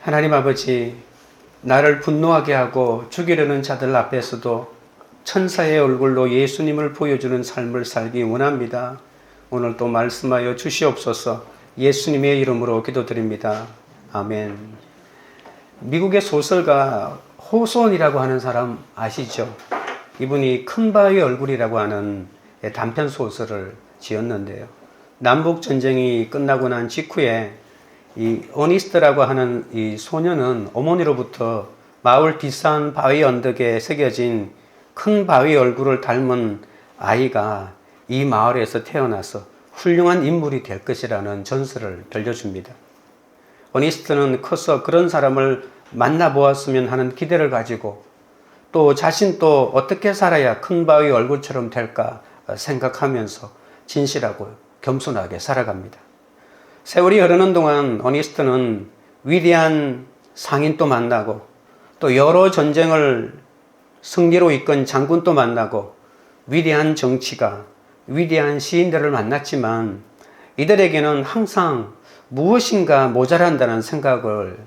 하나님 아버지, 나를 분노하게 하고 죽이려는 자들 앞에서도 천사의 얼굴로 예수님을 보여주는 삶을 살기 원합니다. 오늘 또 말씀하여 주시옵소서. 예수님의 이름으로 기도드립니다. 아멘. 미국의 소설가 호손이라고 하는 사람 아시죠? 이분이 큰 바위 얼굴이라고 하는 단편 소설을 지었는데요. 남북 전쟁이 끝나고 난 직후에 이 어니스트라고 하는 이 소녀는 어머니로부터 마을 뒷산 바위 언덕에 새겨진 큰 바위 얼굴을 닮은 아이가 이 마을에서 태어나서 훌륭한 인물이 될 것이라는 전설을 들려줍니다. 어니스트는 커서 그런 사람을 만나보았으면 하는 기대를 가지고 또 자신도 어떻게 살아야 큰 바위 얼굴처럼 될까 생각하면서 진실하고 겸손하게 살아갑니다. 세월이 흐르는 동안 어니스트는 위대한 상인도 만나고 또 여러 전쟁을 승리로 이끈 장군도 만나고 위대한 정치가, 위대한 시인들을 만났지만 이들에게는 항상 무엇인가 모자란다는 생각을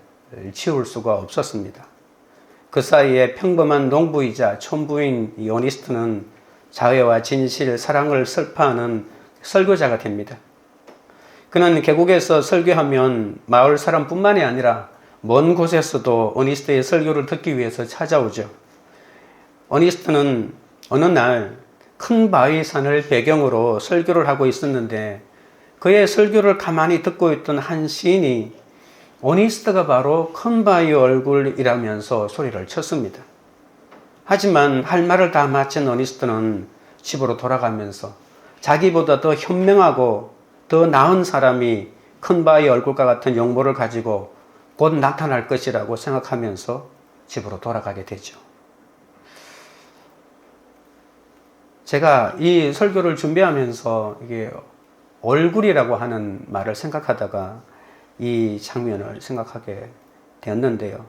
지울 수가 없었습니다. 그 사이에 평범한 농부이자 촌부인 이 어니스트는 자애와 진실, 사랑을 설파하는 설교자가 됩니다. 그는 계곡에서 설교하면 마을 사람뿐만이 아니라 먼 곳에서도 어니스트의 설교를 듣기 위해서 찾아오죠. 어니스트는 어느 날 큰 바위산을 배경으로 설교를 하고 있었는데 그의 설교를 가만히 듣고 있던 한 시인이 어니스트가 바로 큰 바위 얼굴이라면서 소리를 쳤습니다. 하지만 할 말을 다 마친 어니스트는 집으로 돌아가면서 자기보다 더 현명하고 더 나은 사람이 큰 바위 얼굴과 같은 용모를 가지고 곧 나타날 것이라고 생각하면서 집으로 돌아가게 되죠. 제가 이 설교를 준비하면서 이게 얼굴이라고 하는 말을 생각하다가 이 장면을 생각하게 되었는데요.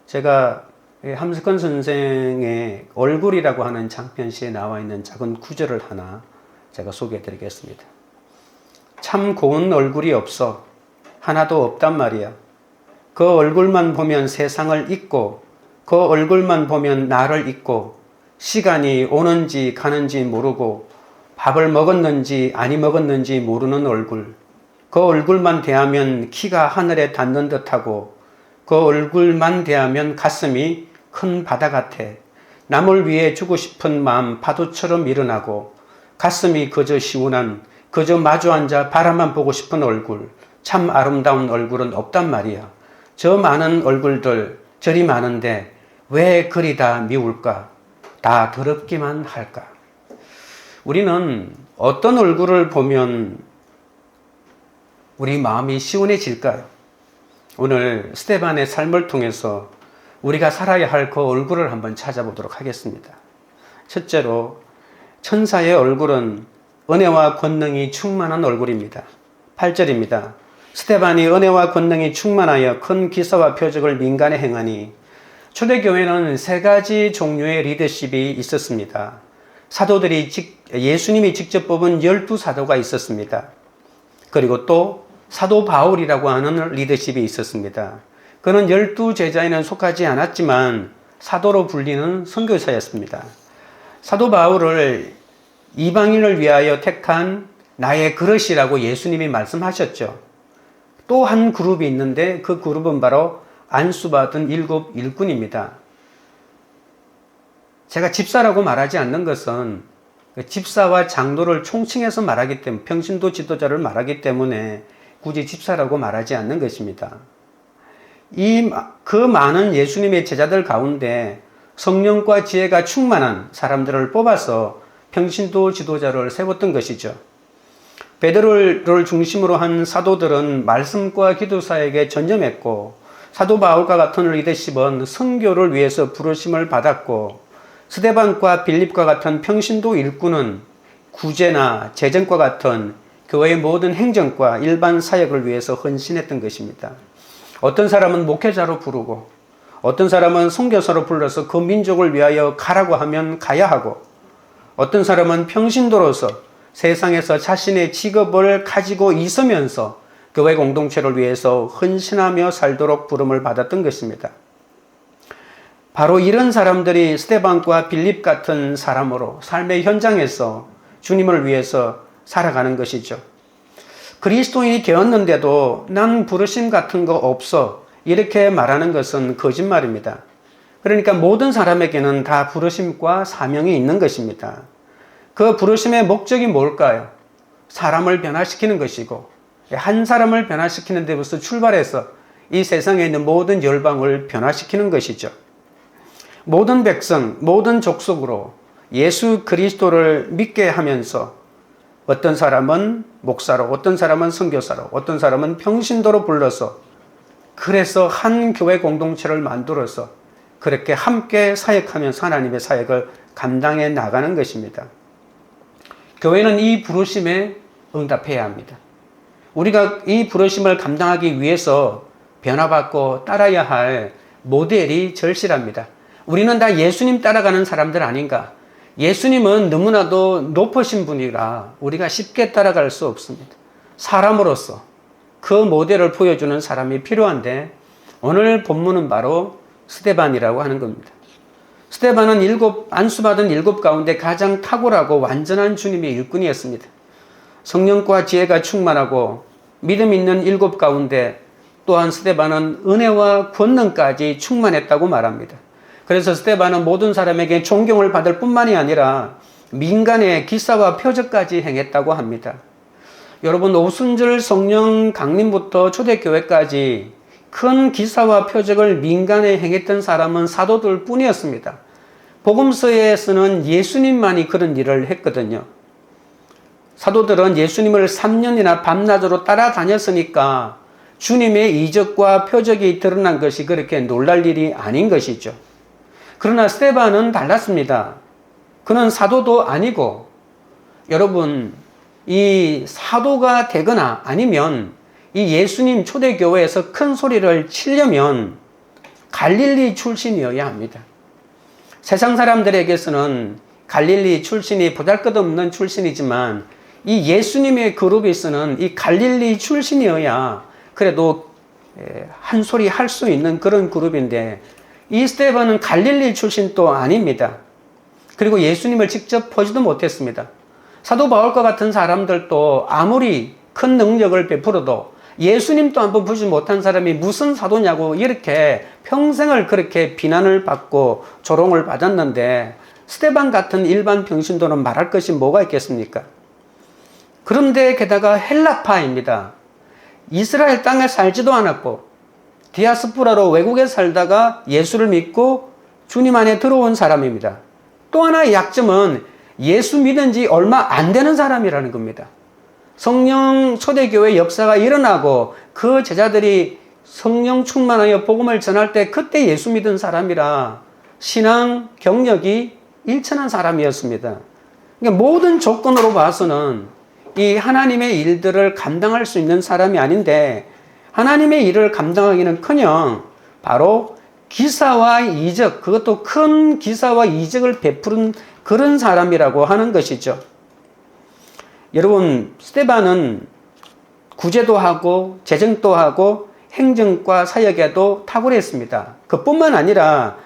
제가 함석헌 선생의 얼굴이라고 하는 장편시에 나와 있는 작은 구절을 하나 제가 소개해 드리겠습니다. 참 고운 얼굴이 없어 하나도 없단 말이야. 그 얼굴만 보면 세상을 잊고 그 얼굴만 보면 나를 잊고 시간이 오는지 가는지 모르고 밥을 먹었는지 아니 먹었는지 모르는 얼굴. 그 얼굴만 대하면 키가 하늘에 닿는 듯하고 그 얼굴만 대하면 가슴이 큰 바다 같아. 남을 위해 주고 싶은 마음 파도처럼 일어나고 가슴이 그저 시원한 그저 마주 앉아 바라만 보고 싶은 얼굴. 참 아름다운 얼굴은 없단 말이야. 저 많은 얼굴들 저리 많은데 왜 그리 다 미울까? 다 더럽기만 할까? 우리는 어떤 얼굴을 보면 우리 마음이 시원해질까요? 오늘 스데반의 삶을 통해서 우리가 살아야 할 그 얼굴을 한번 찾아보도록 하겠습니다. 첫째로 천사의 얼굴은 은혜와 권능이 충만한 얼굴입니다. 8절입니다. 스데반이 은혜와 권능이 충만하여 큰 기사와 표적을 민간에 행하니 초대교회는 세 가지 종류의 리더십이 있었습니다. 사도들이 예수님이 직접 뽑은 12사도가 있었습니다. 그리고 또 사도 바울이라고 하는 리더십이 있었습니다. 그는 12제자에는 속하지 않았지만 사도로 불리는 선교사였습니다. 사도 바울을 이방인을 위하여 택한 나의 그릇이라고 예수님이 말씀하셨죠. 또 한 그룹이 있는데 그 그룹은 바로 안수받은 7 일꾼입니다. 제가 집사라고 말하지 않는 것은 집사와 장로를 총칭해서 말하기 때문에 평신도 지도자를 말하기 때문에 굳이 집사라고 말하지 않는 것입니다. 그 많은 예수님의 제자들 가운데 성령과 지혜가 충만한 사람들을 뽑아서 평신도 지도자를 세웠던 것이죠. 베드로를 중심으로 한 사도들은 말씀과 기도 사역에 전념했고 사도 바울과 같은 리더십은 선교를 위해서 부르심을 받았고 스데반과 빌립과 같은 평신도 일꾼은 구제나 재정과 같은 교회의 모든 행정과 일반 사역을 위해서 헌신했던 것입니다. 어떤 사람은 목회자로 부르고 어떤 사람은 선교사로 불러서 그 민족을 위하여 가라고 하면 가야 하고 어떤 사람은 평신도로서 세상에서 자신의 직업을 가지고 있으면서 교회 공동체를 위해서 헌신하며 살도록 부름을 받았던 것입니다. 바로 이런 사람들이 스데반과 빌립 같은 사람으로 삶의 현장에서 주님을 위해서 살아가는 것이죠. 그리스도인이 되었는데도 난 부르심 같은 거 없어 이렇게 말하는 것은 거짓말입니다. 그러니까 모든 사람에게는 다 부르심과 사명이 있는 것입니다. 그 부르심의 목적이 뭘까요? 사람을 변화시키는 것이고 한 사람을 변화시키는 데부터 출발해서 이 세상에 있는 모든 열방을 변화시키는 것이죠. 모든 백성, 모든 족속으로 예수 그리스도를 믿게 하면서 어떤 사람은 목사로, 어떤 사람은 선교사로, 어떤 사람은 평신도로 불러서 그래서 한 교회 공동체를 만들어서 그렇게 함께 사역하면서 하나님의 사역을 감당해 나가는 것입니다. 교회는 이 부르심에 응답해야 합니다. 우리가 이 부르심을 감당하기 위해서 변화받고 따라야 할 모델이 절실합니다. 우리는 다 예수님 따라가는 사람들 아닌가? 예수님은 너무나도 높으신 분이라 우리가 쉽게 따라갈 수 없습니다. 사람으로서 그 모델을 보여주는 사람이 필요한데 오늘 본문은 바로 스데반이라고 하는 겁니다. 스데반은 안수받은 7 가운데 가장 탁월하고 완전한 주님의 일꾼이었습니다. 성령과 지혜가 충만하고 믿음 있는 7 가운데 또한 스데반은 은혜와 권능까지 충만했다고 말합니다. 그래서 스데반은 모든 사람에게 존경을 받을 뿐만이 아니라 민간의 기사와 표적까지 행했다고 합니다. 여러분, 오순절 성령 강림부터 초대교회까지 큰 기사와 표적을 민간에 행했던 사람은 사도들 뿐이었습니다. 복음서에서는 예수님만이 그런 일을 했거든요. 사도들은 예수님을 3년이나 밤낮으로 따라다녔으니까 주님의 이적과 표적이 드러난 것이 그렇게 놀랄 일이 아닌 것이죠. 그러나 스데반은 달랐습니다. 그는 사도도 아니고, 여러분, 이 사도가 되거나 아니면 이 예수님 초대교회에서 큰 소리를 치려면 갈릴리 출신이어야 합니다. 세상 사람들에게서는 갈릴리 출신이 보잘것없는 출신이지만 이 예수님의 그룹에서는 이 갈릴리 출신이어야 그래도 한 소리 할 수 있는 그런 그룹인데 이 스데반은 갈릴리 출신도 아닙니다. 그리고 예수님을 직접 보지도 못했습니다. 사도 바울과 같은 사람들도 아무리 큰 능력을 베풀어도 예수님도 한번 보지 못한 사람이 무슨 사도냐고 이렇게 평생을 그렇게 비난을 받고 조롱을 받았는데 스데반 같은 일반 평신도는 말할 것이 뭐가 있겠습니까? 그런데 게다가 헬라파입니다. 이스라엘 땅에 살지도 않았고 디아스포라로 외국에 살다가 예수를 믿고 주님 안에 들어온 사람입니다. 또 하나의 약점은 예수 믿은 지 얼마 안 되는 사람이라는 겁니다. 성령 초대교회 역사가 일어나고 그 제자들이 성령 충만하여 복음을 전할 때 그때 예수 믿은 사람이라 신앙 경력이 일천한 사람이었습니다. 그러니까 모든 조건으로 봐서는 이 하나님의 일들을 감당할 수 있는 사람이 아닌데 하나님의 일을 감당하기는커녕 바로 기사와 이적, 그것도 큰 기사와 이적을 베푸는 그런 사람이라고 하는 것이죠. 여러분, 스데반은 구제도 하고 재정도 하고 행정과 사역에도 탁월했습니다. 그뿐만 아니라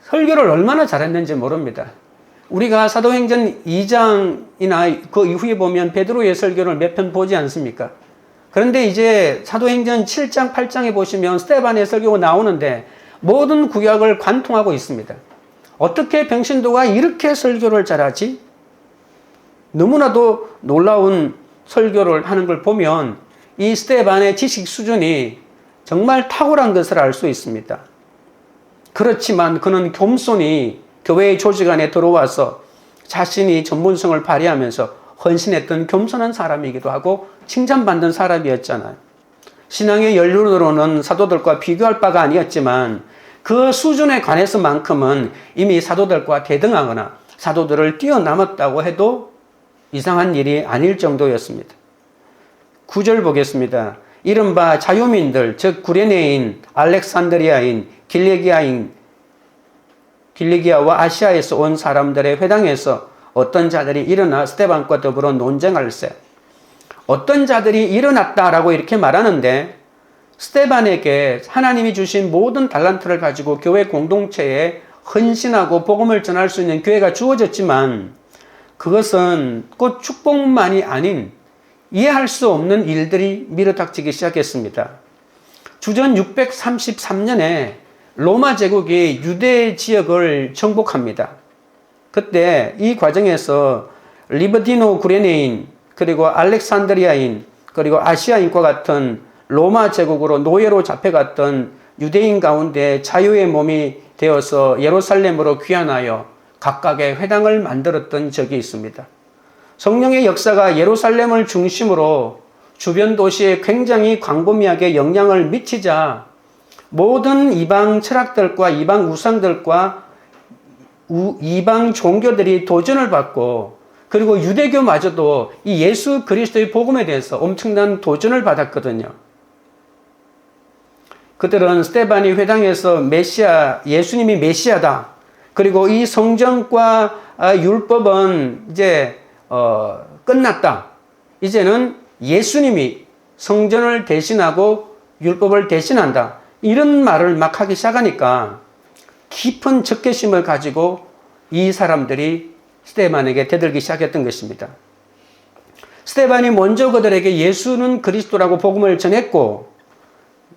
설교를 얼마나 잘했는지 모릅니다. 우리가 사도행전 2장이나 그 이후에 보면 베드로의 설교를 몇 편 보지 않습니까? 그런데 이제 사도행전 7장, 8장에 보시면 스데반의 설교가 나오는데 모든 구약을 관통하고 있습니다. 어떻게 평신도가 이렇게 설교를 잘하지? 너무나도 놀라운 설교를 하는 걸 보면 이 스데반의 지식 수준이 정말 탁월한 것을 알 수 있습니다. 그렇지만 그는 겸손히 교회의 조직 안에 들어와서 자신이 전문성을 발휘하면서 헌신했던 겸손한 사람이기도 하고 칭찬받는 사람이었잖아요. 신앙의 연륜으로는 사도들과 비교할 바가 아니었지만 그 수준에 관해서만큼은 이미 사도들과 대등하거나 사도들을 뛰어넘었다고 해도 이상한 일이 아닐 정도였습니다. 9절 보겠습니다. 이른바 자유민들, 즉 구레네인, 알렉산드리아인, 길리기아와 아시아에서 온 사람들의 회당에서 어떤 자들이 일어나 스데반과 더불어 논쟁할세. 어떤 자들이 일어났다라고 이렇게 말하는데, 스데반에게 하나님이 주신 모든 달란트를 가지고 교회 공동체에 헌신하고 복음을 전할 수 있는 교회가 주어졌지만, 그것은 곧 축복만이 아닌 이해할 수 없는 일들이 밀어닥치기 시작했습니다. 주전 633년에 로마 제국이 유대 지역을 정복합니다. 그때 이 과정에서 리버디노 구레네인, 그리고 알렉산드리아인, 그리고 아시아인과 같은 로마 제국으로 노예로 잡혀갔던 유대인 가운데 자유의 몸이 되어서 예루살렘으로 귀환하여 각각의 회당을 만들었던 적이 있습니다. 성령의 역사가 예루살렘을 중심으로 주변 도시에 굉장히 광범위하게 영향을 미치자 모든 이방 철학들과 이방 우상들과 이방 종교들이 도전을 받고, 그리고 유대교마저도 이 예수 그리스도의 복음에 대해서 엄청난 도전을 받았거든요. 그들은 스데반이 회당에서 예수님이 메시아다, 그리고 이 성전과 율법은 이제 끝났다, 이제는 예수님이 성전을 대신하고 율법을 대신한다, 이런 말을 막 하기 시작하니까 깊은 적개심을 가지고 이 사람들이 스데반에게 대들기 시작했던 것입니다. 스데반이 먼저 그들에게 예수는 그리스도라고 복음을 전했고,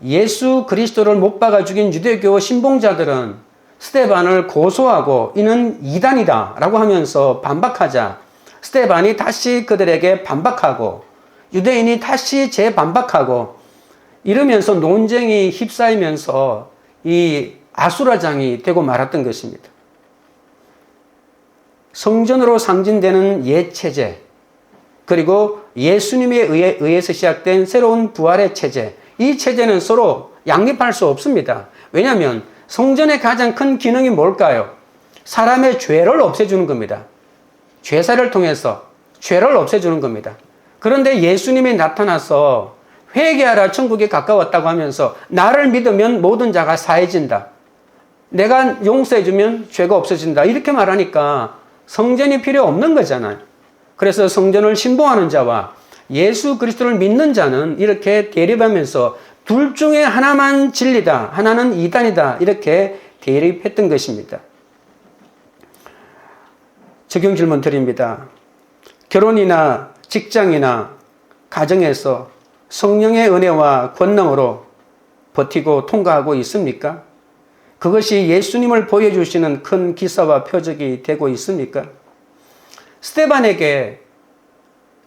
예수 그리스도를 못 박아 죽인 유대교 신봉자들은 스데반을 고소하고 이는 이단이다 라고 하면서 반박하자 스데반이 다시 그들에게 반박하고 유대인이 다시 재반박하고 이러면서 논쟁이 휩싸이면서 이 아수라장이 되고 말았던 것입니다. 성전으로 상징되는 옛 체제, 그리고 예수님에 의해서 시작된 새로운 부활의 체제, 이 체제는 서로 양립할 수 없습니다. 왜냐하면 성전의 가장 큰 기능이 뭘까요? 사람의 죄를 없애주는 겁니다. 죄사를 통해서 죄를 없애주는 겁니다. 그런데 예수님이 나타나서 회개하라 천국이 가까웠다고 하면서 나를 믿으면 모든 자가 사해진다, 내가 용서해주면 죄가 없어진다, 이렇게 말하니까 성전이 필요 없는 거잖아요. 그래서 성전을 신봉하는 자와 예수 그리스도를 믿는 자는 이렇게 대립하면서 둘 중에 하나만 진리다, 하나는 이단이다, 이렇게 대립했던 것입니다. 적용 질문 드립니다. 결혼이나 직장이나 가정에서 성령의 은혜와 권능으로 버티고 통과하고 있습니까? 그것이 예수님을 보여주시는 큰 기사와 표적이 되고 있습니까? 스데반에게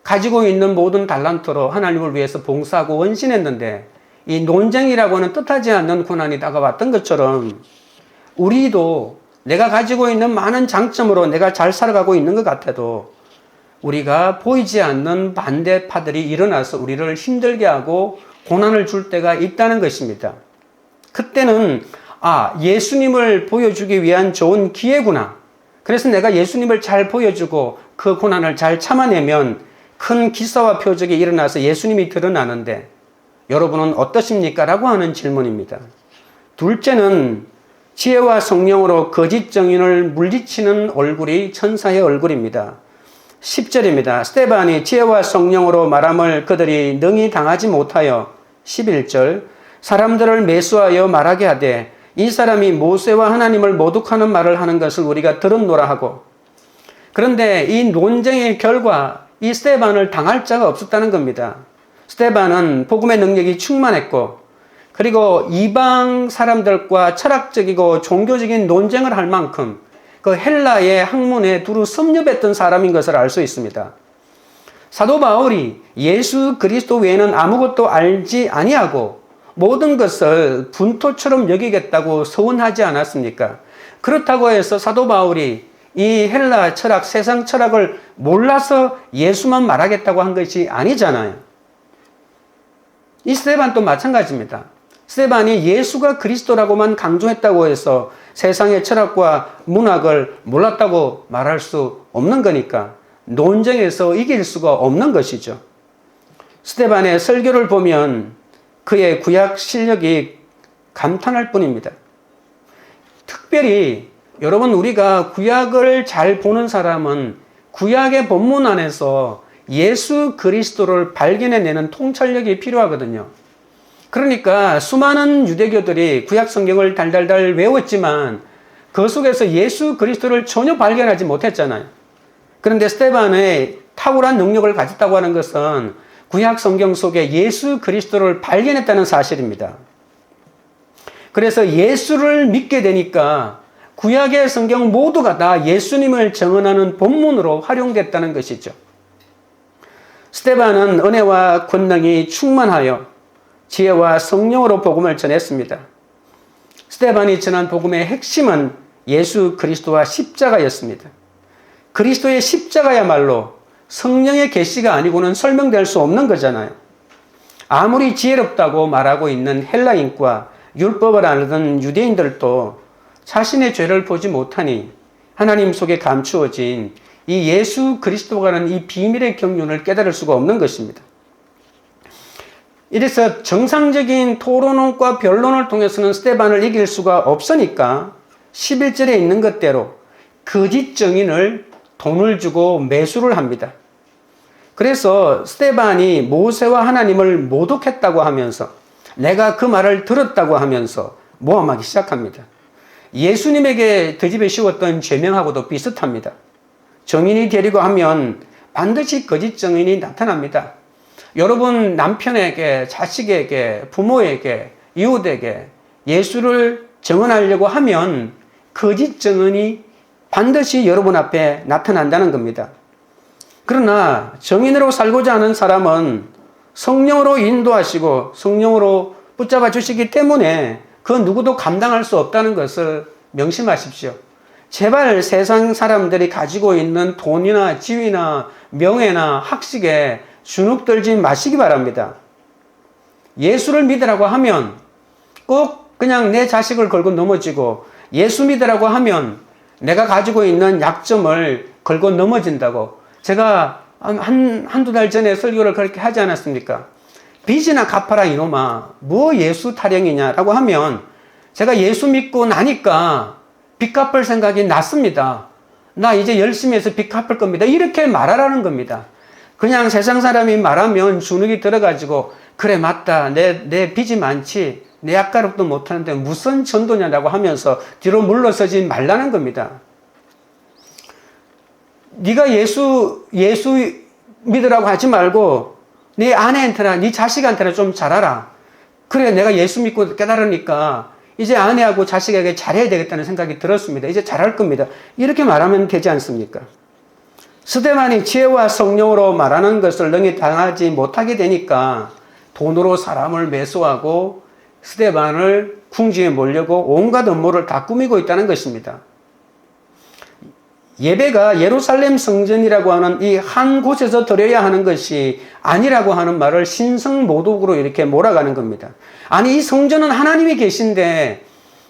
가지고 있는 모든 달란트로 하나님을 위해서 봉사하고 헌신했는데 이 논쟁이라고 하는 뜻하지 않는 고난이 다가왔던 것처럼 우리도 내가 가지고 있는 많은 장점으로 내가 잘 살아가고 있는 것 같아도 우리가 보이지 않는 반대파들이 일어나서 우리를 힘들게 하고 고난을 줄 때가 있다는 것입니다. 그때는 예수님을 보여주기 위한 좋은 기회구나. 그래서 내가 예수님을 잘 보여주고 그 고난을 잘 참아내면 큰 기사와 표적이 일어나서 예수님이 드러나는데 여러분은 어떠십니까? 라고 하는 질문입니다. 둘째는 지혜와 성령으로 거짓 정인을 물리치는 얼굴이 천사의 얼굴입니다. 10절입니다. 스데반이 지혜와 성령으로 말함을 그들이 능히 당하지 못하여 11절 사람들을 매수하여 말하게 하되 이 사람이 모세와 하나님을 모독하는 말을 하는 것을 우리가 들었노라 하고, 그런데 이 논쟁의 결과 이 스데반을 당할 자가 없었다는 겁니다. 스데반은 복음의 능력이 충만했고, 그리고 이방 사람들과 철학적이고 종교적인 논쟁을 할 만큼 그 헬라의 학문에 두루 섭렵했던 사람인 것을 알 수 있습니다. 사도 바울이 예수 그리스도 외에는 아무것도 알지 아니하고 모든 것을 분토처럼 여기겠다고 서원하지 않았습니까? 그렇다고 해서 사도 바울이 이 헬라 철학, 세상 철학을 몰라서 예수만 말하겠다고 한 것이 아니잖아요. 이 스데반도 마찬가지입니다. 스데반이 예수가 그리스도라고만 강조했다고 해서 세상의 철학과 문학을 몰랐다고 말할 수 없는 거니까 논쟁에서 이길 수가 없는 것이죠. 스데반의 설교를 보면 그의 구약 실력이 감탄할 뿐입니다. 특별히 여러분, 우리가 구약을 잘 보는 사람은 구약의 본문 안에서 예수 그리스도를 발견해내는 통찰력이 필요하거든요. 그러니까 수많은 유대교들이 구약 성경을 달달달 외웠지만 그 속에서 예수 그리스도를 전혀 발견하지 못했잖아요. 그런데 스데반의 탁월한 능력을 가졌다고 하는 것은 구약 성경 속에 예수 그리스도를 발견했다는 사실입니다. 그래서 예수를 믿게 되니까 구약의 성경 모두가 다 예수님을 증언하는 본문으로 활용됐다는 것이죠. 스데반은 은혜와 권능이 충만하여 지혜와 성령으로 복음을 전했습니다. 스데반이 전한 복음의 핵심은 예수 그리스도와 십자가였습니다. 그리스도의 십자가야말로 성령의 계시가 아니고는 설명될 수 없는 거잖아요. 아무리 지혜롭다고 말하고 있는 헬라인과 율법을 아는 유대인들도 자신의 죄를 보지 못하니 하나님 속에 감추어진 이 예수 그리스도가는 이 비밀의 경륜을 깨달을 수가 없는 것입니다. 이래서 정상적인 토론과 변론을 통해서는 스데반을 이길 수가 없으니까 11절에 있는 것대로 거짓 증인을 돈을 주고 매수를 합니다. 그래서 스데반이 모세와 하나님을 모독했다고 하면서 내가 그 말을 들었다고 하면서 모함하기 시작합니다. 예수님에게 그 집에 씌웠던 죄명하고도 비슷합니다. 증인이 되려고 하면 반드시 거짓 증인이 나타납니다. 여러분 남편에게, 자식에게, 부모에게, 이웃에게 예수를 증언하려고 하면 거짓 증언이 반드시 여러분 앞에 나타난다는 겁니다. 그러나 증인으로 살고자 하는 사람은 성령으로 인도하시고 성령으로 붙잡아 주시기 때문에 그 누구도 감당할 수 없다는 것을 명심하십시오. 제발 세상 사람들이 가지고 있는 돈이나 지위나 명예나 학식에 주눅들지 마시기 바랍니다. 예수를 믿으라고 하면 꼭 그냥 내 자식을 걸고 넘어지고, 예수 믿으라고 하면 내가 가지고 있는 약점을 걸고 넘어진다고, 제가 한두 달 전에 설교를 그렇게 하지 않았습니까? 빚이나 갚아라 이놈아, 뭐 예수 타령이냐라고 하면 제가 예수 믿고 나니까 빚 갚을 생각이 났습니다. 나 이제 열심히 해서 빚 갚을 겁니다. 이렇게 말하라는 겁니다. 그냥 세상 사람이 말하면 주눅이 들어가지고 그래 맞다, 내 빚이 많지, 내 약가롭도 못하는데 무슨 전도냐라고 하면서 뒤로 물러서지 말라는 겁니다. 네가 예수 믿으라고 하지 말고 네 아내한테나 네 자식한테나 좀 잘하라. 그래 내가 예수 믿고 깨달으니까 이제 아내하고 자식에게 잘해야 되겠다는 생각이 들었습니다. 이제 잘할 겁니다. 이렇게 말하면 되지 않습니까? 스데반이 지혜와 성령으로 말하는 것을 능히 당하지 못하게 되니까 돈으로 사람을 매수하고 스데반을 궁지에 몰려고 온갖 음모를 다 꾸미고 있다는 것입니다. 예배가 예루살렘 성전이라고 하는 이 한 곳에서 드려야 하는 것이 아니라고 하는 말을 신성모독으로 이렇게 몰아가는 겁니다. 아니 이 성전은 하나님이 계신데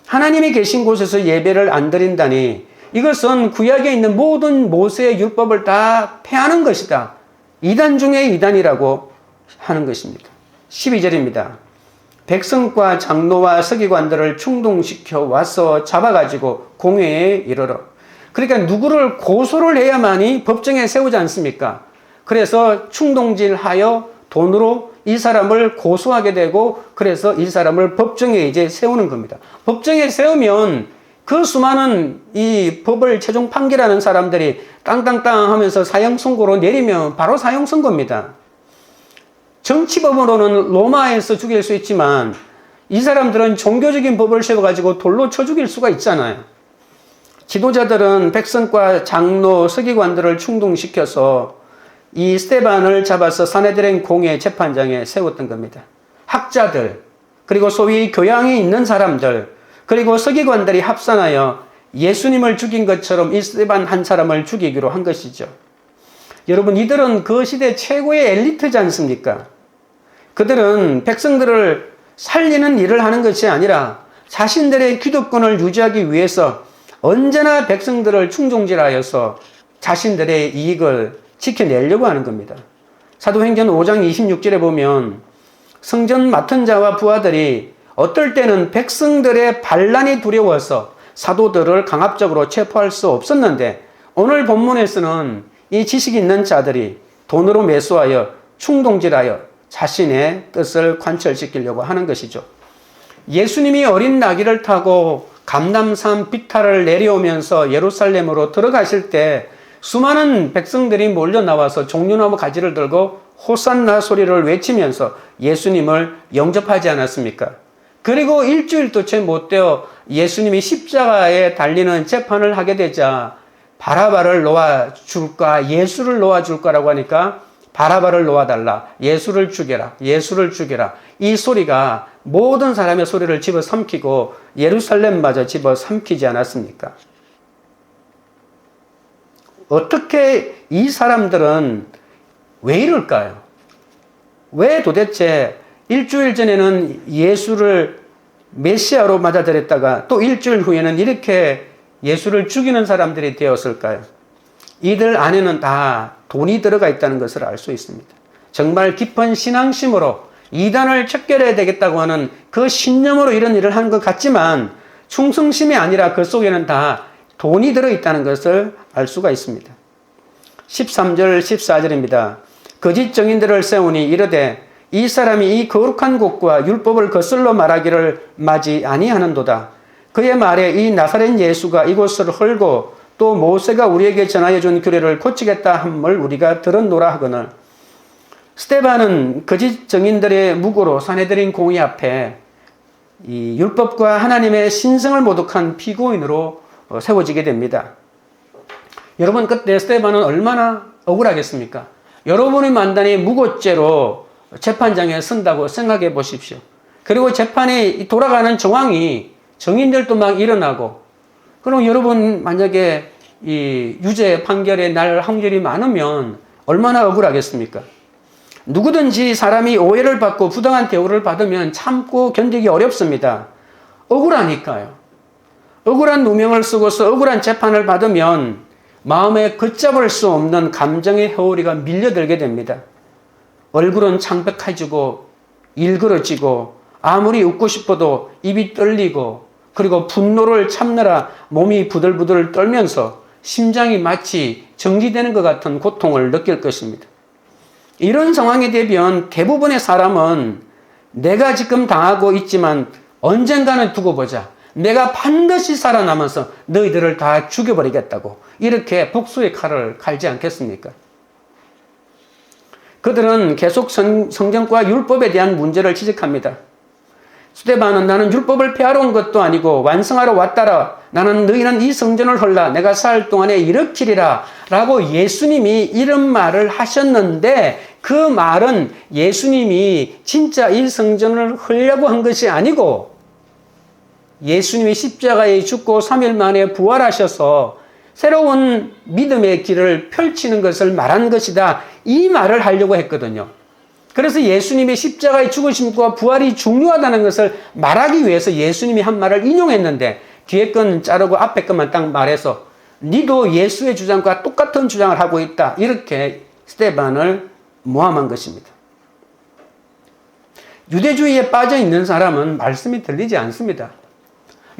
하나님이 계신 곳에서 예배를 안 드린다니 이것은 구약에 있는 모든 모세의 율법을 다 폐하는 것이다. 이단 중에 이단이라고 하는 것입니다. 12절입니다. 백성과 장로와 서기관들을 충동시켜 와서 잡아가지고 공회에 이르러. 그러니까 누구를 고소를 해야만이 법정에 세우지 않습니까? 그래서 충동질하여 돈으로 이 사람을 고소하게 되고 그래서 이 사람을 법정에 이제 세우는 겁니다. 법정에 세우면 그 수많은 이 법을 최종 판결하는 사람들이 땅땅땅 하면서 사형 선고로 내리면 바로 사형 선고입니다. 정치법으로는 로마에서 죽일 수 있지만 이 사람들은 종교적인 법을 세워가지고 돌로 쳐 죽일 수가 있잖아요. 지도자들은 백성과 장로, 서기관들을 충동시켜서 이 스데반을 잡아서 사내드린 공회 재판장에 세웠던 겁니다. 학자들, 그리고 소위 교양이 있는 사람들, 그리고 서기관들이 합산하여 예수님을 죽인 것처럼 이 스데반 한 사람을 죽이기로 한 것이죠. 여러분, 이들은 그 시대 최고의 엘리트지 않습니까? 그들은 백성들을 살리는 일을 하는 것이 아니라 자신들의 기득권을 유지하기 위해서 언제나 백성들을 충동질하여서 자신들의 이익을 지켜내려고 하는 겁니다. 사도행전 5장 26절에 보면 성전 맡은 자와 부하들이 어떨 때는 백성들의 반란이 두려워서 사도들을 강압적으로 체포할 수 없었는데 오늘 본문에서는 이 지식 있는 자들이 돈으로 매수하여 충동질하여 자신의 뜻을 관철시키려고 하는 것이죠. 예수님이 어린 나귀를 타고 감람산 비탈을 내려오면서 예루살렘으로 들어가실 때 수많은 백성들이 몰려 나와서 종려나무 가지를 들고 호산나 소리를 외치면서 예수님을 영접하지 않았습니까? 그리고 일주일도 채 못 되어 예수님이 십자가에 달리는 재판을 하게 되자 바라바를 놓아줄까 예수를 놓아줄까라고 하니까 바라바를 놓아달라, 예수를 죽여라, 예수를 죽여라, 이 소리가 모든 사람의 소리를 집어삼키고 예루살렘마저 집어삼키지 않았습니까? 어떻게 이 사람들은 왜 이럴까요? 왜 도대체 일주일 전에는 예수를 메시아로 맞아들였다가 또 일주일 후에는 이렇게 예수를 죽이는 사람들이 되었을까요? 이들 안에는 다 돈이 들어가 있다는 것을 알 수 있습니다. 정말 깊은 신앙심으로 이단을 척결해야 되겠다고 하는 그 신념으로 이런 일을 하는 것 같지만 충성심이 아니라 그 속에는 다 돈이 들어있다는 것을 알 수가 있습니다. 13절 14절입니다. 거짓 증인들을 세우니 이르되 이 사람이 이 거룩한 곳과 율법을 거슬러 말하기를 마지 아니하는도다. 그의 말에 이 나사렛 예수가 이곳을 헐고 또 모세가 우리에게 전하여 준 규례를 고치겠다 함을 우리가 들었노라 하거늘. 스데반은 거짓 증인들의 무고로 산헤드린 공의 앞에 이 율법과 하나님의 신성을 모독한 피고인으로 세워지게 됩니다. 여러분, 그때 스데반은 얼마나 억울하겠습니까? 여러분이 만단이 무고죄로 재판장에 선다고 생각해 보십시오. 그리고 재판이 돌아가는 정황이 증인들도 막 일어나고, 그럼 여러분 만약에 이 유죄 판결에 날 확률이 많으면 얼마나 억울하겠습니까? 누구든지 사람이 오해를 받고 부당한 대우를 받으면 참고 견디기 어렵습니다. 억울하니까요. 억울한 누명을 쓰고서 억울한 재판을 받으면 마음에 걷잡을 수 없는 감정의 허울이가 밀려들게 됩니다. 얼굴은 창백해지고 일그러지고 아무리 웃고 싶어도 입이 떨리고, 그리고 분노를 참느라 몸이 부들부들 떨면서 심장이 마치 정지되는 것 같은 고통을 느낄 것입니다. 이런 상황이 되면 대부분의 사람은 내가 지금 당하고 있지만 언젠가는 두고 보자, 내가 반드시 살아남아서 너희들을 다 죽여버리겠다고 이렇게 복수의 칼을 갈지 않겠습니까? 그들은 계속 성경과 율법에 대한 문제를 지적합니다. 스데반은 나는 율법을 폐하러 온 것도 아니고 완성하러 왔다라. 나는 너희는 이 성전을 헐라. 내가 살 동안에 일으키리라. 라고 예수님이 이런 말을 하셨는데 그 말은 예수님이 진짜 이 성전을 헐려고 한 것이 아니고 예수님이 십자가에 죽고 3일 만에 부활하셔서 새로운 믿음의 길을 펼치는 것을 말한 것이다. 이 말을 하려고 했거든요. 그래서 예수님의 십자가의 죽으심과 부활이 중요하다는 것을 말하기 위해서 예수님이 한 말을 인용했는데 뒤에 건 자르고 앞에 것만 딱 말해서 니도 예수의 주장과 똑같은 주장을 하고 있다. 이렇게 스데반을 모함한 것입니다. 유대주의에 빠져 있는 사람은 말씀이 들리지 않습니다.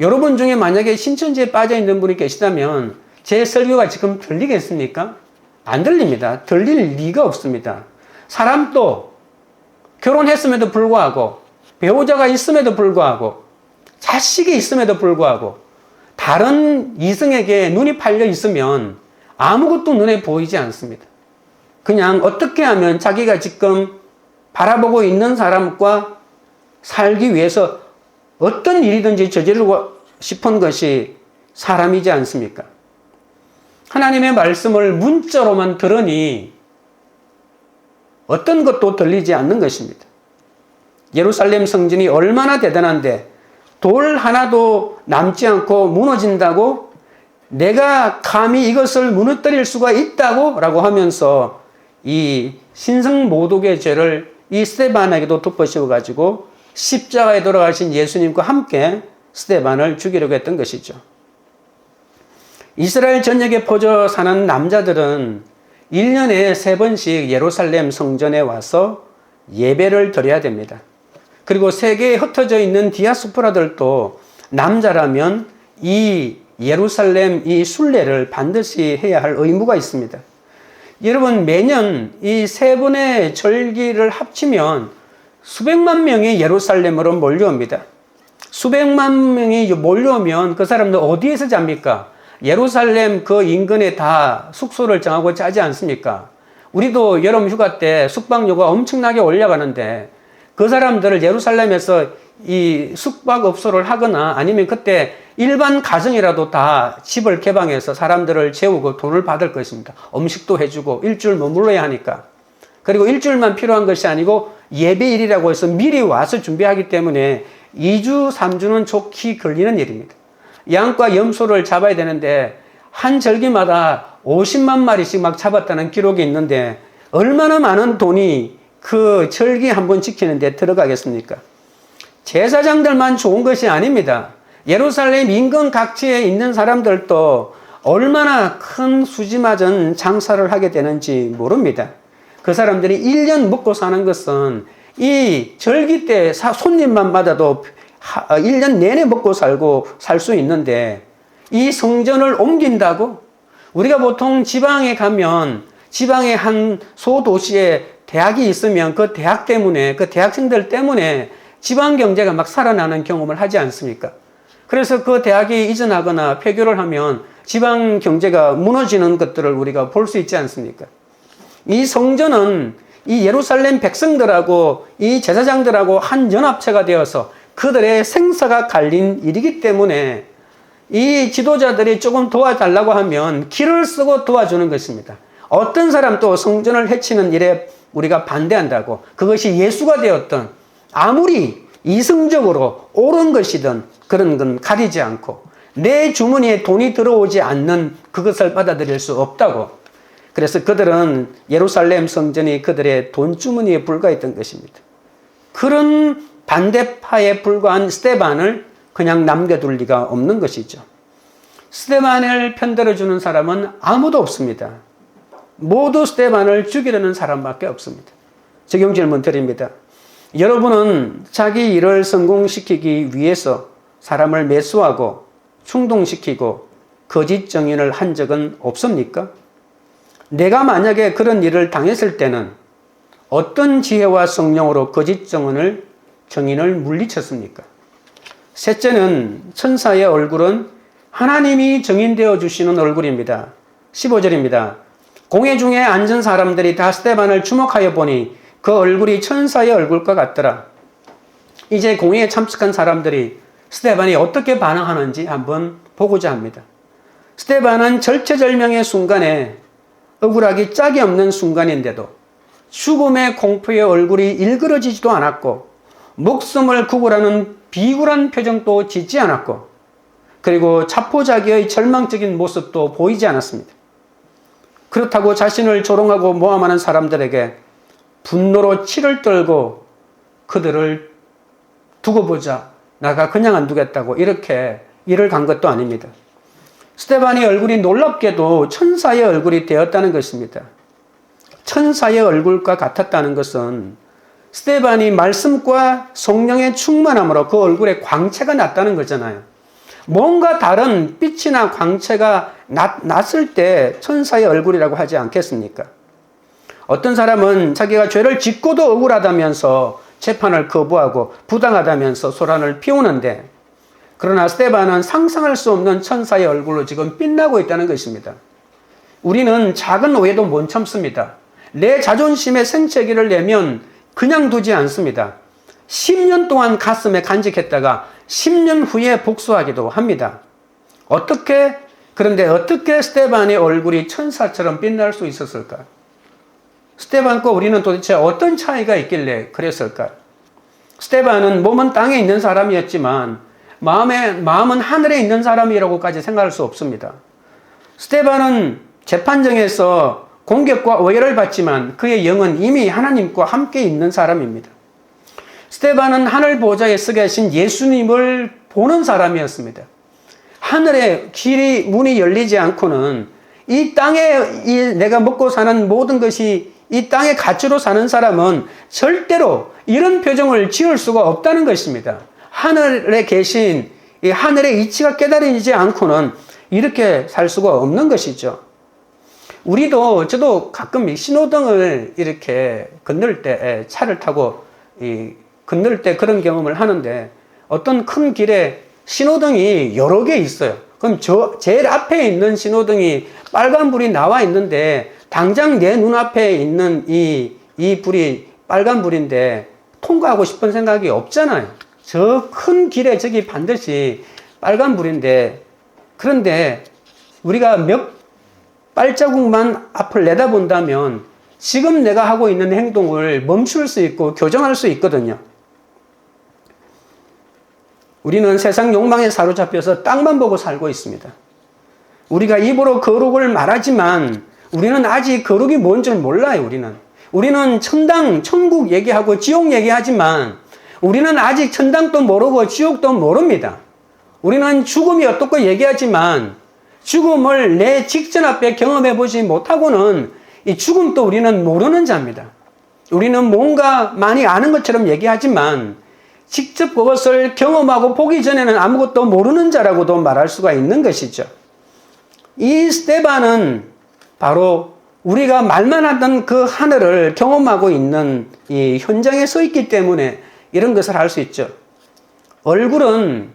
여러분 중에 만약에 신천지에 빠져 있는 분이 계시다면 제 설교가 지금 들리겠습니까? 안 들립니다. 들릴 리가 없습니다. 사람도 결혼했음에도 불구하고, 배우자가 있음에도 불구하고, 자식이 있음에도 불구하고 다른 이성에게 눈이 팔려 있으면 아무것도 눈에 보이지 않습니다. 그냥 어떻게 하면 자기가 지금 바라보고 있는 사람과 살기 위해서 어떤 일이든지 저지르고 싶은 것이 사람이지 않습니까? 하나님의 말씀을 문자로만 들으니 어떤 것도 들리지 않는 것입니다. 예루살렘 성전이 얼마나 대단한데 돌 하나도 남지 않고 무너진다고? 내가 감히 이것을 무너뜨릴 수가 있다고? 라고 하면서 이 신성모독의 죄를 이 스데반에게도 덮어씌워가지고 십자가에 돌아가신 예수님과 함께 스데반을 죽이려고 했던 것이죠. 이스라엘 전역에 퍼져 사는 남자들은 1년에 3번씩 예루살렘 성전에 와서 예배를 드려야 됩니다. 그리고 세계에 흩어져 있는 디아스포라들도 남자라면 이 예루살렘 이 순례를 반드시 해야 할 의무가 있습니다. 여러분, 매년 이 세 번의 절기를 합치면 수백만 명이 예루살렘으로 몰려옵니다. 수백만 명이 몰려오면 그 사람들 어디에서 잡니까? 예루살렘 그 인근에 다 숙소를 정하고 짜지 않습니까? 우리도 여름 휴가 때 숙박료가 엄청나게 올라가는데 그 사람들을 예루살렘에서 이 숙박업소를 하거나 아니면 그때 일반 가정이라도 다 집을 개방해서 사람들을 재우고 돈을 받을 것입니다. 음식도 해주고 일주일 머물러야 하니까. 그리고 일주일만 필요한 것이 아니고 예배일이라고 해서 미리 와서 준비하기 때문에 2주, 3주는 좋게 걸리는 일입니다. 양과 염소를 잡아야 되는데 한 절기마다 50만 마리씩 막 잡았다는 기록이 있는데 얼마나 많은 돈이 그 절기 한 번 지키는데 들어가겠습니까? 제사장들만 좋은 것이 아닙니다. 예루살렘 인근 각지에 있는 사람들도 얼마나 큰 수지맞은 장사를 하게 되는지 모릅니다. 그 사람들이 1년 먹고 사는 것은 이 절기 때 손님만 받아도 1년 내내 먹고 살고 살 수 있는데 이 성전을 옮긴다고? 우리가 보통 지방에 가면 지방의 한 소도시에 대학이 있으면 그 대학 때문에 그 대학생들 때문에 지방 경제가 막 살아나는 경험을 하지 않습니까? 그래서 그 대학이 이전하거나 폐교를 하면 지방 경제가 무너지는 것들을 우리가 볼 수 있지 않습니까? 이 성전은 이 예루살렘 백성들하고 이 제사장들하고 한 연합체가 되어서 그들의 생사가 갈린 일이기 때문에 이 지도자들이 조금 도와달라고 하면 길을 쓰고 도와주는 것입니다. 어떤 사람도 성전을 해치는 일에 우리가 반대한다고, 그것이 예수가 되었던 아무리 이성적으로 옳은 것이든 그런 건 가리지 않고 내 주머니에 돈이 들어오지 않는 그것을 받아들일 수 없다고. 그래서 그들은 예루살렘 성전이 그들의 돈 주머니에 불과했던 것입니다. 그런 반대파에 불과한 스데반을 그냥 남겨둘 리가 없는 것이죠. 스데반을 편들어주는 사람은 아무도 없습니다. 모두 스데반을 죽이려는 사람밖에 없습니다. 적용 질문 드립니다. 여러분은 자기 일을 성공시키기 위해서 사람을 매수하고 충동시키고 거짓 정인을 한 적은 없습니까? 내가 만약에 그런 일을 당했을 때는 어떤 지혜와 성령으로 거짓 정인을 물리쳤습니까? 셋째는 천사의 얼굴은 하나님이 정인되어 주시는 얼굴입니다. 15절입니다. 공회 중에 앉은 사람들이 다 스데반을 주목하여 보니 그 얼굴이 천사의 얼굴과 같더라. 이제 공회에 참석한 사람들이 스데반이 어떻게 반응하는지 한번 보고자 합니다. 스데반은 절체절명의 순간에 억울하기 짝이 없는 순간인데도 죽음의 공포의 얼굴이 일그러지지도 않았고 목숨을 구걸하는 비굴한 표정도 짓지 않았고 그리고 자포자기의 절망적인 모습도 보이지 않았습니다. 그렇다고 자신을 조롱하고 모함하는 사람들에게 분노로 치를 떨고 그들을 두고 보자, 나가 그냥 안 두겠다고 이렇게 일을 간 것도 아닙니다. 스데반의 얼굴이 놀랍게도 천사의 얼굴이 되었다는 것입니다. 천사의 얼굴과 같았다는 것은 스데반이 말씀과 성령의 충만함으로 그 얼굴에 광채가 났다는 거잖아요. 뭔가 다른 빛이나 광채가 났을 때 천사의 얼굴이라고 하지 않겠습니까? 어떤 사람은 자기가 죄를 짓고도 억울하다면서 재판을 거부하고 부당하다면서 소란을 피우는데, 그러나 스데반은 상상할 수 없는 천사의 얼굴로 지금 빛나고 있다는 것입니다. 우리는 작은 오해도 못 참습니다. 내 자존심에 생채기를 내면 그냥 두지 않습니다. 10년 동안 가슴에 간직했다가 10년 후에 복수하기도 합니다. 그런데 어떻게 스데반의 얼굴이 천사처럼 빛날 수 있었을까? 스데반과 우리는 도대체 어떤 차이가 있길래 그랬을까? 스데반은 몸은 땅에 있는 사람이었지만 마음은 하늘에 있는 사람이라고까지 생각할 수 없습니다. 스데반은 재판정에서 공격과 오해를 받지만 그의 영은 이미 하나님과 함께 있는 사람입니다. 스데반은 하늘 보좌에 서 계신 예수님을 보는 사람이었습니다. 하늘의 길이 문이 열리지 않고는 이 땅에 내가 먹고 사는 모든 것이 이 땅의 가치로 사는 사람은 절대로 이런 표정을 지을 수가 없다는 것입니다. 하늘에 계신 이 하늘의 이치가 깨달아지지 않고는 이렇게 살 수가 없는 것이죠. 저도 가끔 신호등을 이렇게 건널 때, 차를 타고 건널 때 그런 경험을 하는데, 어떤 큰 길에 신호등이 여러 개 있어요. 그럼 제일 앞에 있는 신호등이 빨간불이 나와 있는데, 당장 내 눈앞에 있는 이 불이 빨간불인데, 통과하고 싶은 생각이 없잖아요. 저 큰 길에 저기 반드시 빨간불인데, 그런데 우리가 몇 발자국만 앞을 내다본다면 지금 내가 하고 있는 행동을 멈출 수 있고 교정할 수 있거든요. 우리는 세상 욕망에 사로잡혀서 땅만 보고 살고 있습니다. 우리가 입으로 거룩을 말하지만 우리는 아직 거룩이 뭔 줄 몰라요. 우리는 천당, 천국 얘기하고 지옥 얘기하지만 우리는 아직 천당도 모르고 지옥도 모릅니다. 우리는 죽음이 어떻고 얘기하지만 죽음을 내 직전 앞에 경험해 보지 못하고는 이 죽음도 우리는 모르는 자입니다. 우리는 뭔가 많이 아는 것처럼 얘기하지만 직접 그것을 경험하고 보기 전에는 아무것도 모르는 자라고도 말할 수가 있는 것이죠. 이 스데반은 바로 우리가 말만 하던 그 하늘을 경험하고 있는 이 현장에 서 있기 때문에 이런 것을 할 수 있죠. 얼굴은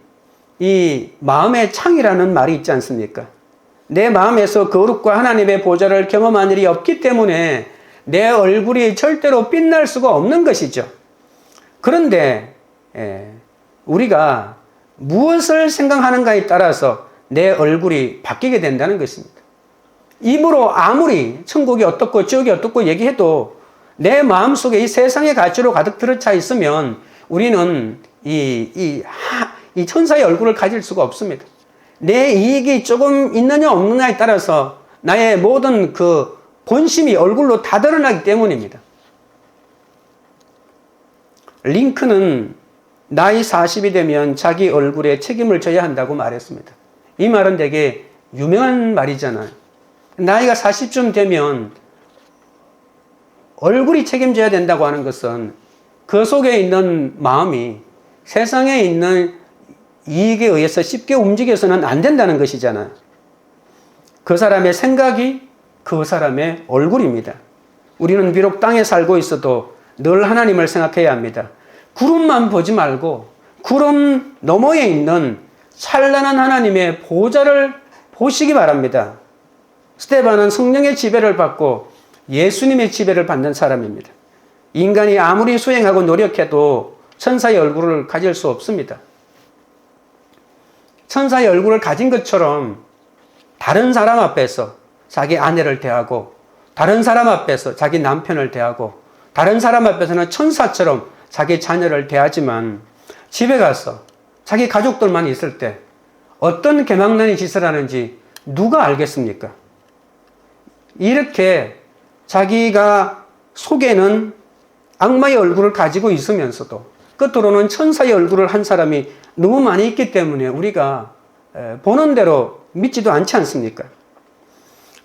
이 마음의 창이라는 말이 있지 않습니까? 내 마음에서 거룩과 하나님의 보좌를 경험한 일이 없기 때문에 내 얼굴이 절대로 빛날 수가 없는 것이죠. 그런데 우리가 무엇을 생각하는가에 따라서 내 얼굴이 바뀌게 된다는 것입니다. 입으로 아무리 천국이 어떻고 지옥이 어떻고 얘기해도 내 마음속에 이 세상의 가치로 가득 들어차 있으면 우리는 이 천사의 얼굴을 가질 수가 없습니다. 내 이익이 조금 있느냐 없느냐에 따라서 나의 모든 그 본심이 얼굴로 다 드러나기 때문입니다. 링컨은 나이 40이 되면 자기 얼굴에 책임을 져야 한다고 말했습니다. 이 말은 되게 유명한 말이잖아요. 나이가 40쯤 되면 얼굴이 책임져야 된다고 하는 것은 그 속에 있는 마음이 세상에 있는 이익에 의해서 쉽게 움직여서는 안 된다는 것이잖아요. 그 사람의 생각이 그 사람의 얼굴입니다. 우리는 비록 땅에 살고 있어도 늘 하나님을 생각해야 합니다. 구름만 보지 말고 구름 너머에 있는 찬란한 하나님의 보좌를 보시기 바랍니다. 스데반은 성령의 지배를 받고 예수님의 지배를 받는 사람입니다. 인간이 아무리 수행하고 노력해도 천사의 얼굴을 가질 수 없습니다. 천사의 얼굴을 가진 것처럼 다른 사람 앞에서 자기 아내를 대하고 다른 사람 앞에서 자기 남편을 대하고 다른 사람 앞에서는 천사처럼 자기 자녀를 대하지만 집에 가서 자기 가족들만 있을 때 어떤 개망난의 짓을 하는지 누가 알겠습니까? 이렇게 자기가 속에는 악마의 얼굴을 가지고 있으면서도 끝으로는 천사의 얼굴을 한 사람이 너무 많이 있기 때문에 우리가 보는 대로 믿지도 않지 않습니까?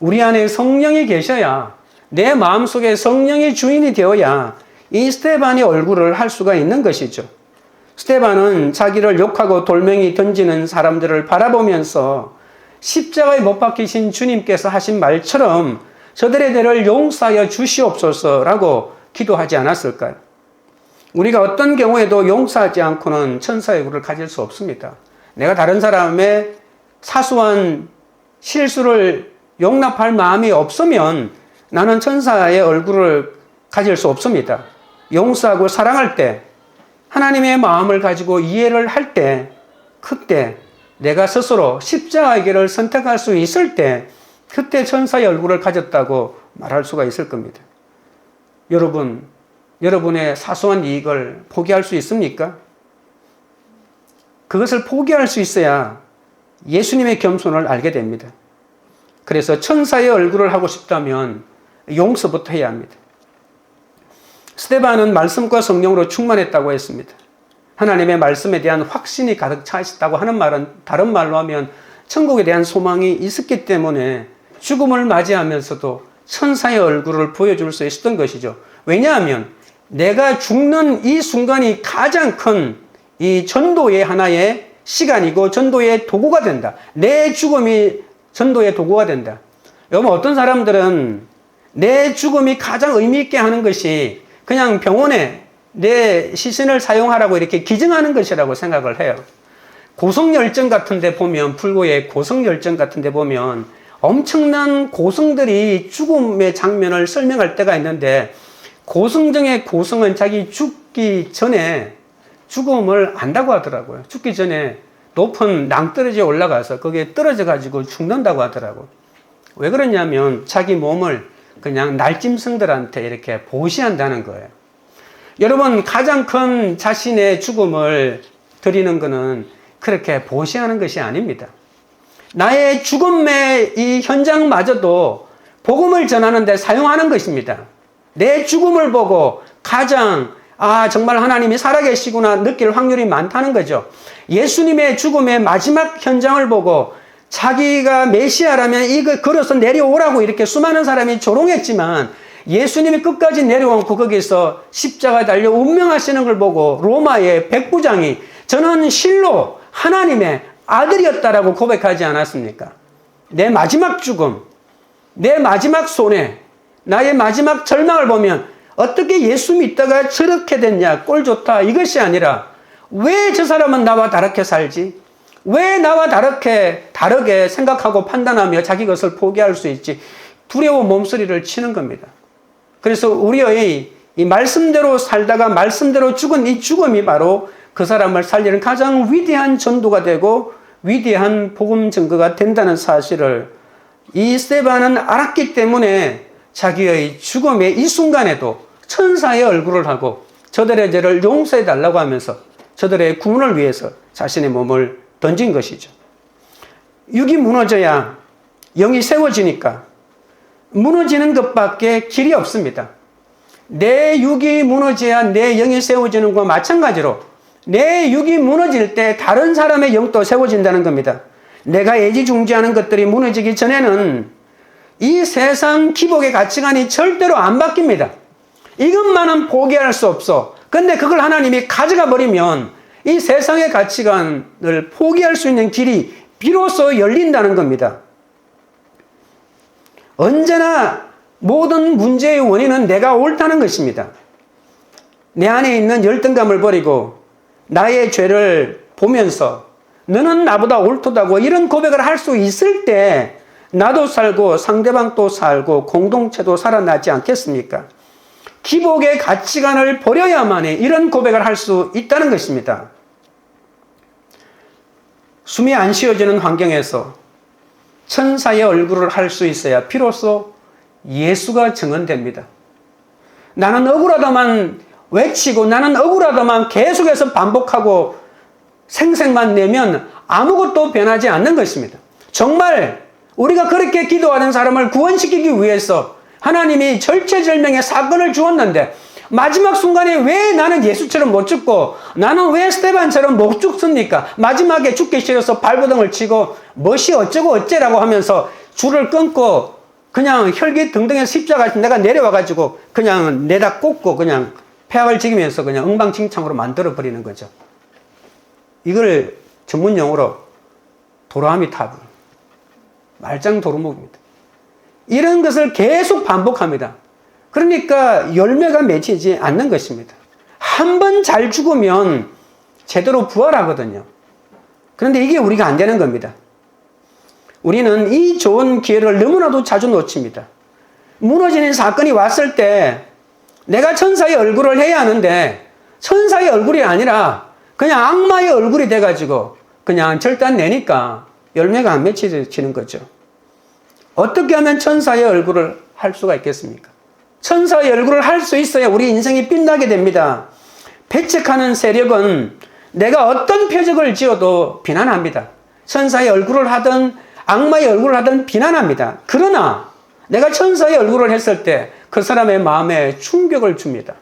우리 안에 성령이 계셔야, 내 마음속에 성령의 주인이 되어야 이 스데반의 얼굴을 할 수가 있는 것이죠. 스데반은 자기를 욕하고 돌멩이 던지는 사람들을 바라보면서 십자가에 못 박히신 주님께서 하신 말처럼 저들의 죄를 용서하여 주시옵소서라고 기도하지 않았을까요? 우리가 어떤 경우에도 용서하지 않고는 천사의 얼굴을 가질 수 없습니다. 내가 다른 사람의 사소한 실수를 용납할 마음이 없으면 나는 천사의 얼굴을 가질 수 없습니다. 용서하고 사랑할 때, 하나님의 마음을 가지고 이해를 할 때, 그때 내가 스스로 십자가의 길을 선택할 수 있을 때, 그때 천사의 얼굴을 가졌다고 말할 수가 있을 겁니다. 여러분의 사소한 이익을 포기할 수 있습니까? 그것을 포기할 수 있어야 예수님의 겸손을 알게 됩니다. 그래서 천사의 얼굴을 하고 싶다면 용서부터 해야 합니다. 스데반은 말씀과 성령으로 충만했다고 했습니다. 하나님의 말씀에 대한 확신이 가득 차 있었다고 하는 말은 다른 말로 하면 천국에 대한 소망이 있었기 때문에 죽음을 맞이하면서도 천사의 얼굴을 보여줄 수 있었던 것이죠. 왜냐하면 내가 죽는 이 순간이 가장 큰 이 전도의 하나의 시간이고 전도의 도구가 된다. 내 죽음이 전도의 도구가 된다. 여러분, 어떤 사람들은 내 죽음이 가장 의미 있게 하는 것이 그냥 병원에 내 시신을 사용하라고 이렇게 기증하는 것이라고 생각을 해요. 고성열전 같은 데 보면, 불교의 고성열전 같은 데 보면 엄청난 고성들이 죽음의 장면을 설명할 때가 있는데, 고성 중에 고성은 자기 죽기 전에 죽음을 안다고 하더라고요. 죽기 전에 높은 낭떠러지에 올라가서 거기에 떨어져 가지고 죽는다고 하더라고요. 왜 그러냐면 자기 몸을 그냥 날짐승들한테 이렇게 보시한다는 거예요. 여러분, 가장 큰 자신의 죽음을 드리는 것은 그렇게 보시하는 것이 아닙니다. 나의 죽음의 이 현장마저도 복음을 전하는 데 사용하는 것입니다. 내 죽음을 보고 가장 정말 하나님이 살아계시구나 느낄 확률이 많다는 거죠. 예수님의 죽음의 마지막 현장을 보고 자기가 메시아라면 이거 걸어서 내려오라고 이렇게 수많은 사람이 조롱했지만, 예수님이 끝까지 내려오고 거기서 십자가 달려 운명하시는 걸 보고 로마의 백부장이 저는 실로 하나님의 아들이었다라고 고백하지 않았습니까? 내 마지막 죽음, 내 마지막 손해, 나의 마지막 절망을 보면 어떻게 예수 믿다가 저렇게 됐냐, 꼴 좋다, 이것이 아니라 왜 저 사람은 나와 다르게 살지? 왜 나와 다르게 생각하고 판단하며 자기 것을 포기할 수 있지? 두려워 몸소리를 치는 겁니다. 그래서 우리의 이 말씀대로 살다가 말씀대로 죽은 이 죽음이 바로 그 사람을 살리는 가장 위대한 전도가 되고 위대한 복음 증거가 된다는 사실을 이 스데반은 알았기 때문에 자기의 죽음의 이 순간에도 천사의 얼굴을 하고 저들의 죄를 용서해 달라고 하면서 저들의 구원을 위해서 자신의 몸을 던진 것이죠. 육이 무너져야 영이 세워지니까 무너지는 것밖에 길이 없습니다. 내 육이 무너져야 내 영이 세워지는 것과 마찬가지로 내 육이 무너질 때 다른 사람의 영도 세워진다는 겁니다. 내가 애지중지하는 것들이 무너지기 전에는 이 세상 기복의 가치관이 절대로 안 바뀝니다. 이것만은 포기할 수 없어. 근데 그걸 하나님이 가져가 버리면 이 세상의 가치관을 포기할 수 있는 길이 비로소 열린다는 겁니다. 언제나 모든 문제의 원인은 내가 옳다는 것입니다. 내 안에 있는 열등감을 버리고 나의 죄를 보면서 너는 나보다 옳다고 이런 고백을 할 수 있을 때 나도 살고 상대방도 살고 공동체도 살아나지 않겠습니까? 기복의 가치관을 버려야만이 이런 고백을 할 수 있다는 것입니다. 숨이 안 쉬어지는 환경에서 천사의 얼굴을 할 수 있어야 비로소 예수가 증언됩니다. 나는 억울하다만 외치고 나는 억울하다만 계속해서 반복하고 생색만 내면 아무것도 변하지 않는 것입니다. 정말 우리가 그렇게 기도하는 사람을 구원시키기 위해서 하나님이 절체절명의 사건을 주었는데 마지막 순간에 왜 나는 예수처럼 못 죽고 나는 왜 스데반처럼 못 죽습니까? 마지막에 죽기 싫어서 발버둥을 치고 멋이 어쩌고 어째라고 하면서 줄을 끊고 그냥 혈기등등의 십자가 내가 내려와가지고 그냥 내다 꽂고 그냥 폐악을 지기면서 그냥 엉망진창으로 만들어버리는 거죠. 이걸 전문용어로 도라미 타브, 말짱 도루묵입니다. 이런 것을 계속 반복합니다. 그러니까 열매가 맺히지 않는 것입니다. 한 번 잘 죽으면 제대로 부활하거든요. 그런데 이게 우리가 안 되는 겁니다. 우리는 이 좋은 기회를 너무나도 자주 놓칩니다. 무너지는 사건이 왔을 때 내가 천사의 얼굴을 해야 하는데 천사의 얼굴이 아니라 그냥 악마의 얼굴이 돼가지고 그냥 절단 내니까 열매가 안 맺히는 거죠. 어떻게 하면 천사의 얼굴을 할 수가 있겠습니까? 천사의 얼굴을 할 수 있어야 우리 인생이 빛나게 됩니다. 배척하는 세력은 내가 어떤 표적을 지어도 비난합니다. 천사의 얼굴을 하든 악마의 얼굴을 하든 비난합니다. 그러나 내가 천사의 얼굴을 했을 때 그 사람의 마음에 충격을 줍니다.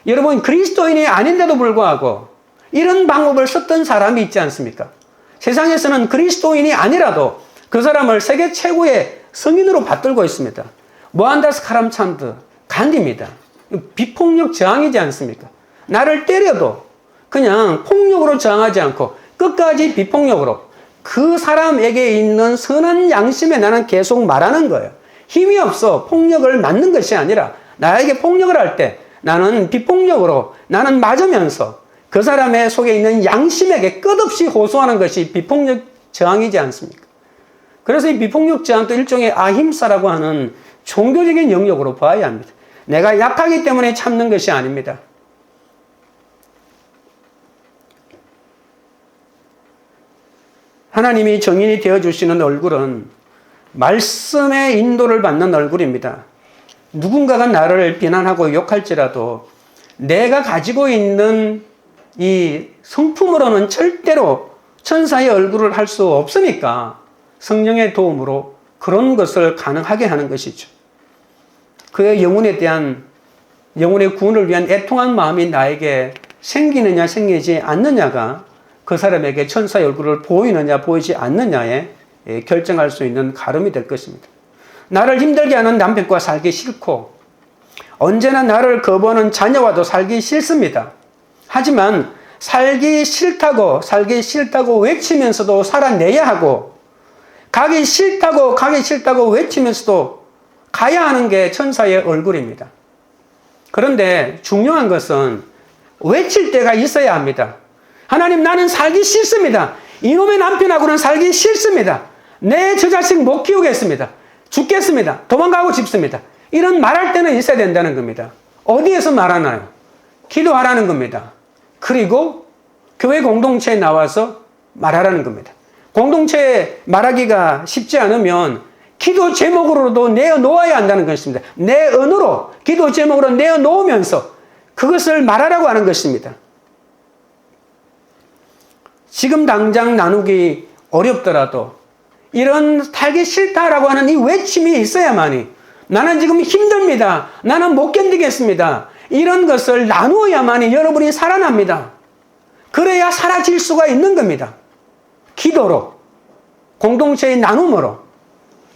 여러분, 그리스도인이 아닌데도 불구하고 이런 방법을 썼던 사람이 있지 않습니까? 세상에서는 그리스도인이 아니라도 그 사람을 세계 최고의 성인으로 받들고 있습니다. 모한다스 카람찬드, 간디입니다. 비폭력 저항이지 않습니까? 나를 때려도 그냥 폭력으로 저항하지 않고 끝까지 비폭력으로 그 사람에게 있는 선한 양심에 나는 계속 말하는 거예요. 힘이 없어 폭력을 맞는 것이 아니라 나에게 폭력을 할 때 나는 비폭력으로 나는 맞으면서 그 사람의 속에 있는 양심에게 끝없이 호소하는 것이 비폭력 저항이지 않습니까? 그래서 이 비폭력 저항도 일종의 아힘사라고 하는 종교적인 영역으로 봐야 합니다. 내가 약하기 때문에 참는 것이 아닙니다. 하나님이 정인이 되어주시는 얼굴은 말씀의 인도를 받는 얼굴입니다. 누군가가 나를 비난하고 욕할지라도 내가 가지고 있는 이 성품으로는 절대로 천사의 얼굴을 할 수 없으니까 성령의 도움으로 그런 것을 가능하게 하는 것이죠. 그의 영혼에 대한 영혼의 구원을 위한 애통한 마음이 나에게 생기느냐 생기지 않느냐가 그 사람에게 천사의 얼굴을 보이느냐 보이지 않느냐에 결정할 수 있는 가름이 될 것입니다. 나를 힘들게 하는 남편과 살기 싫고 언제나 나를 거부하는 자녀와도 살기 싫습니다. 하지만 살기 싫다고 외치면서도 살아내야 하고 가기 싫다고 외치면서도 가야 하는 게 천사의 얼굴입니다. 그런데 중요한 것은 외칠 때가 있어야 합니다. 하나님, 나는 살기 싫습니다. 이놈의 남편하고는 살기 싫습니다. 내 저 자식 못 키우겠습니다. 죽겠습니다. 도망가고 싶습니다. 이런 말할 때는 있어야 된다는 겁니다. 어디에서 말하나요? 기도하라는 겁니다. 그리고 교회 공동체에 나와서 말하라는 겁니다. 공동체에 말하기가 쉽지 않으면 기도 제목으로도 내어놓아야 한다는 것입니다. 내 언어로 기도 제목으로 내어놓으면서 그것을 말하라고 하는 것입니다. 지금 당장 나누기 어렵더라도 이런 살기 싫다라고 하는 이 외침이 있어야만이 나는 지금 힘듭니다. 나는 못 견디겠습니다. 이런 것을 나누어야만이 여러분이 살아납니다. 그래야 사라질 수가 있는 겁니다. 기도로, 공동체의 나눔으로.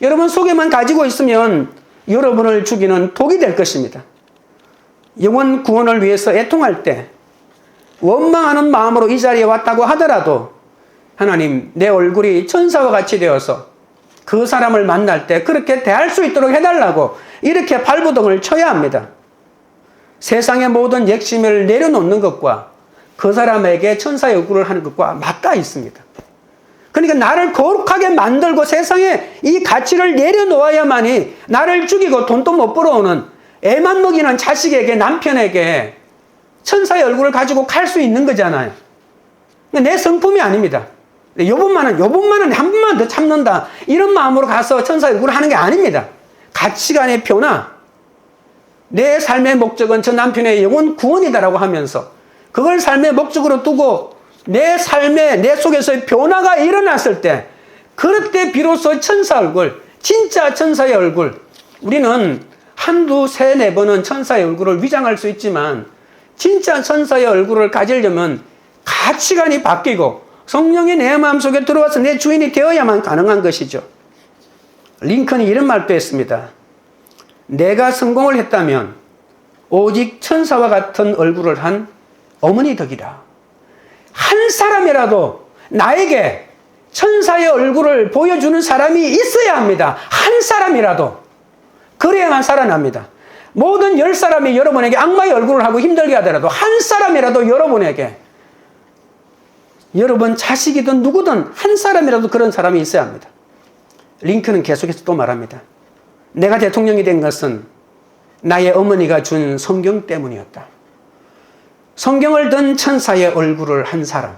여러분 속에만 가지고 있으면 여러분을 죽이는 독이 될 것입니다. 영혼 구원을 위해서 애통할 때 원망하는 마음으로 이 자리에 왔다고 하더라도 하나님, 내 얼굴이 천사와 같이 되어서 그 사람을 만날 때 그렇게 대할 수 있도록 해달라고 이렇게 발부동을 쳐야 합니다. 세상의 모든 욕심을 내려놓는 것과 그 사람에게 천사의 얼굴을 하는 것과 맞닿아 있습니다. 그러니까 나를 거룩하게 만들고 세상에 이 가치를 내려놓아야만이 나를 죽이고 돈도 못 벌어오는 애만 먹이는 자식에게, 남편에게 천사의 얼굴을 가지고 갈 수 있는 거잖아요. 내 성품이 아닙니다. 요번만은 한 번만 더 참는다, 이런 마음으로 가서 천사의 얼굴을 하는 게 아닙니다. 가치관의 변화, 내 삶의 목적은 저 남편의 영혼 구원이다라고 하면서 그걸 삶의 목적으로 두고 내 속에서의 변화가 일어났을 때, 그럴 때 비로소 천사 얼굴, 진짜 천사의 얼굴, 우리는 한두 세 네 번은 천사의 얼굴을 위장할 수 있지만 진짜 천사의 얼굴을 가지려면 가치관이 바뀌고 성령이 내 마음속에 들어와서 내 주인이 되어야만 가능한 것이죠. 링컨이 이런 말도 했습니다. 내가 성공을 했다면 오직 천사와 같은 얼굴을 한 어머니 덕이라. 한 사람이라도 나에게 천사의 얼굴을 보여주는 사람이 있어야 합니다. 한 사람이라도. 그래야만 살아납니다. 모든 10사람이 여러분에게 악마의 얼굴을 하고 힘들게 하더라도 한 사람이라도 여러분에게, 여러분 자식이든 누구든 한 사람이라도 그런 사람이 있어야 합니다. 링컨은 계속해서 또 말합니다. 내가 대통령이 된 것은 나의 어머니가 준 성경 때문이었다. 성경을 든 천사의 얼굴을 한 사람,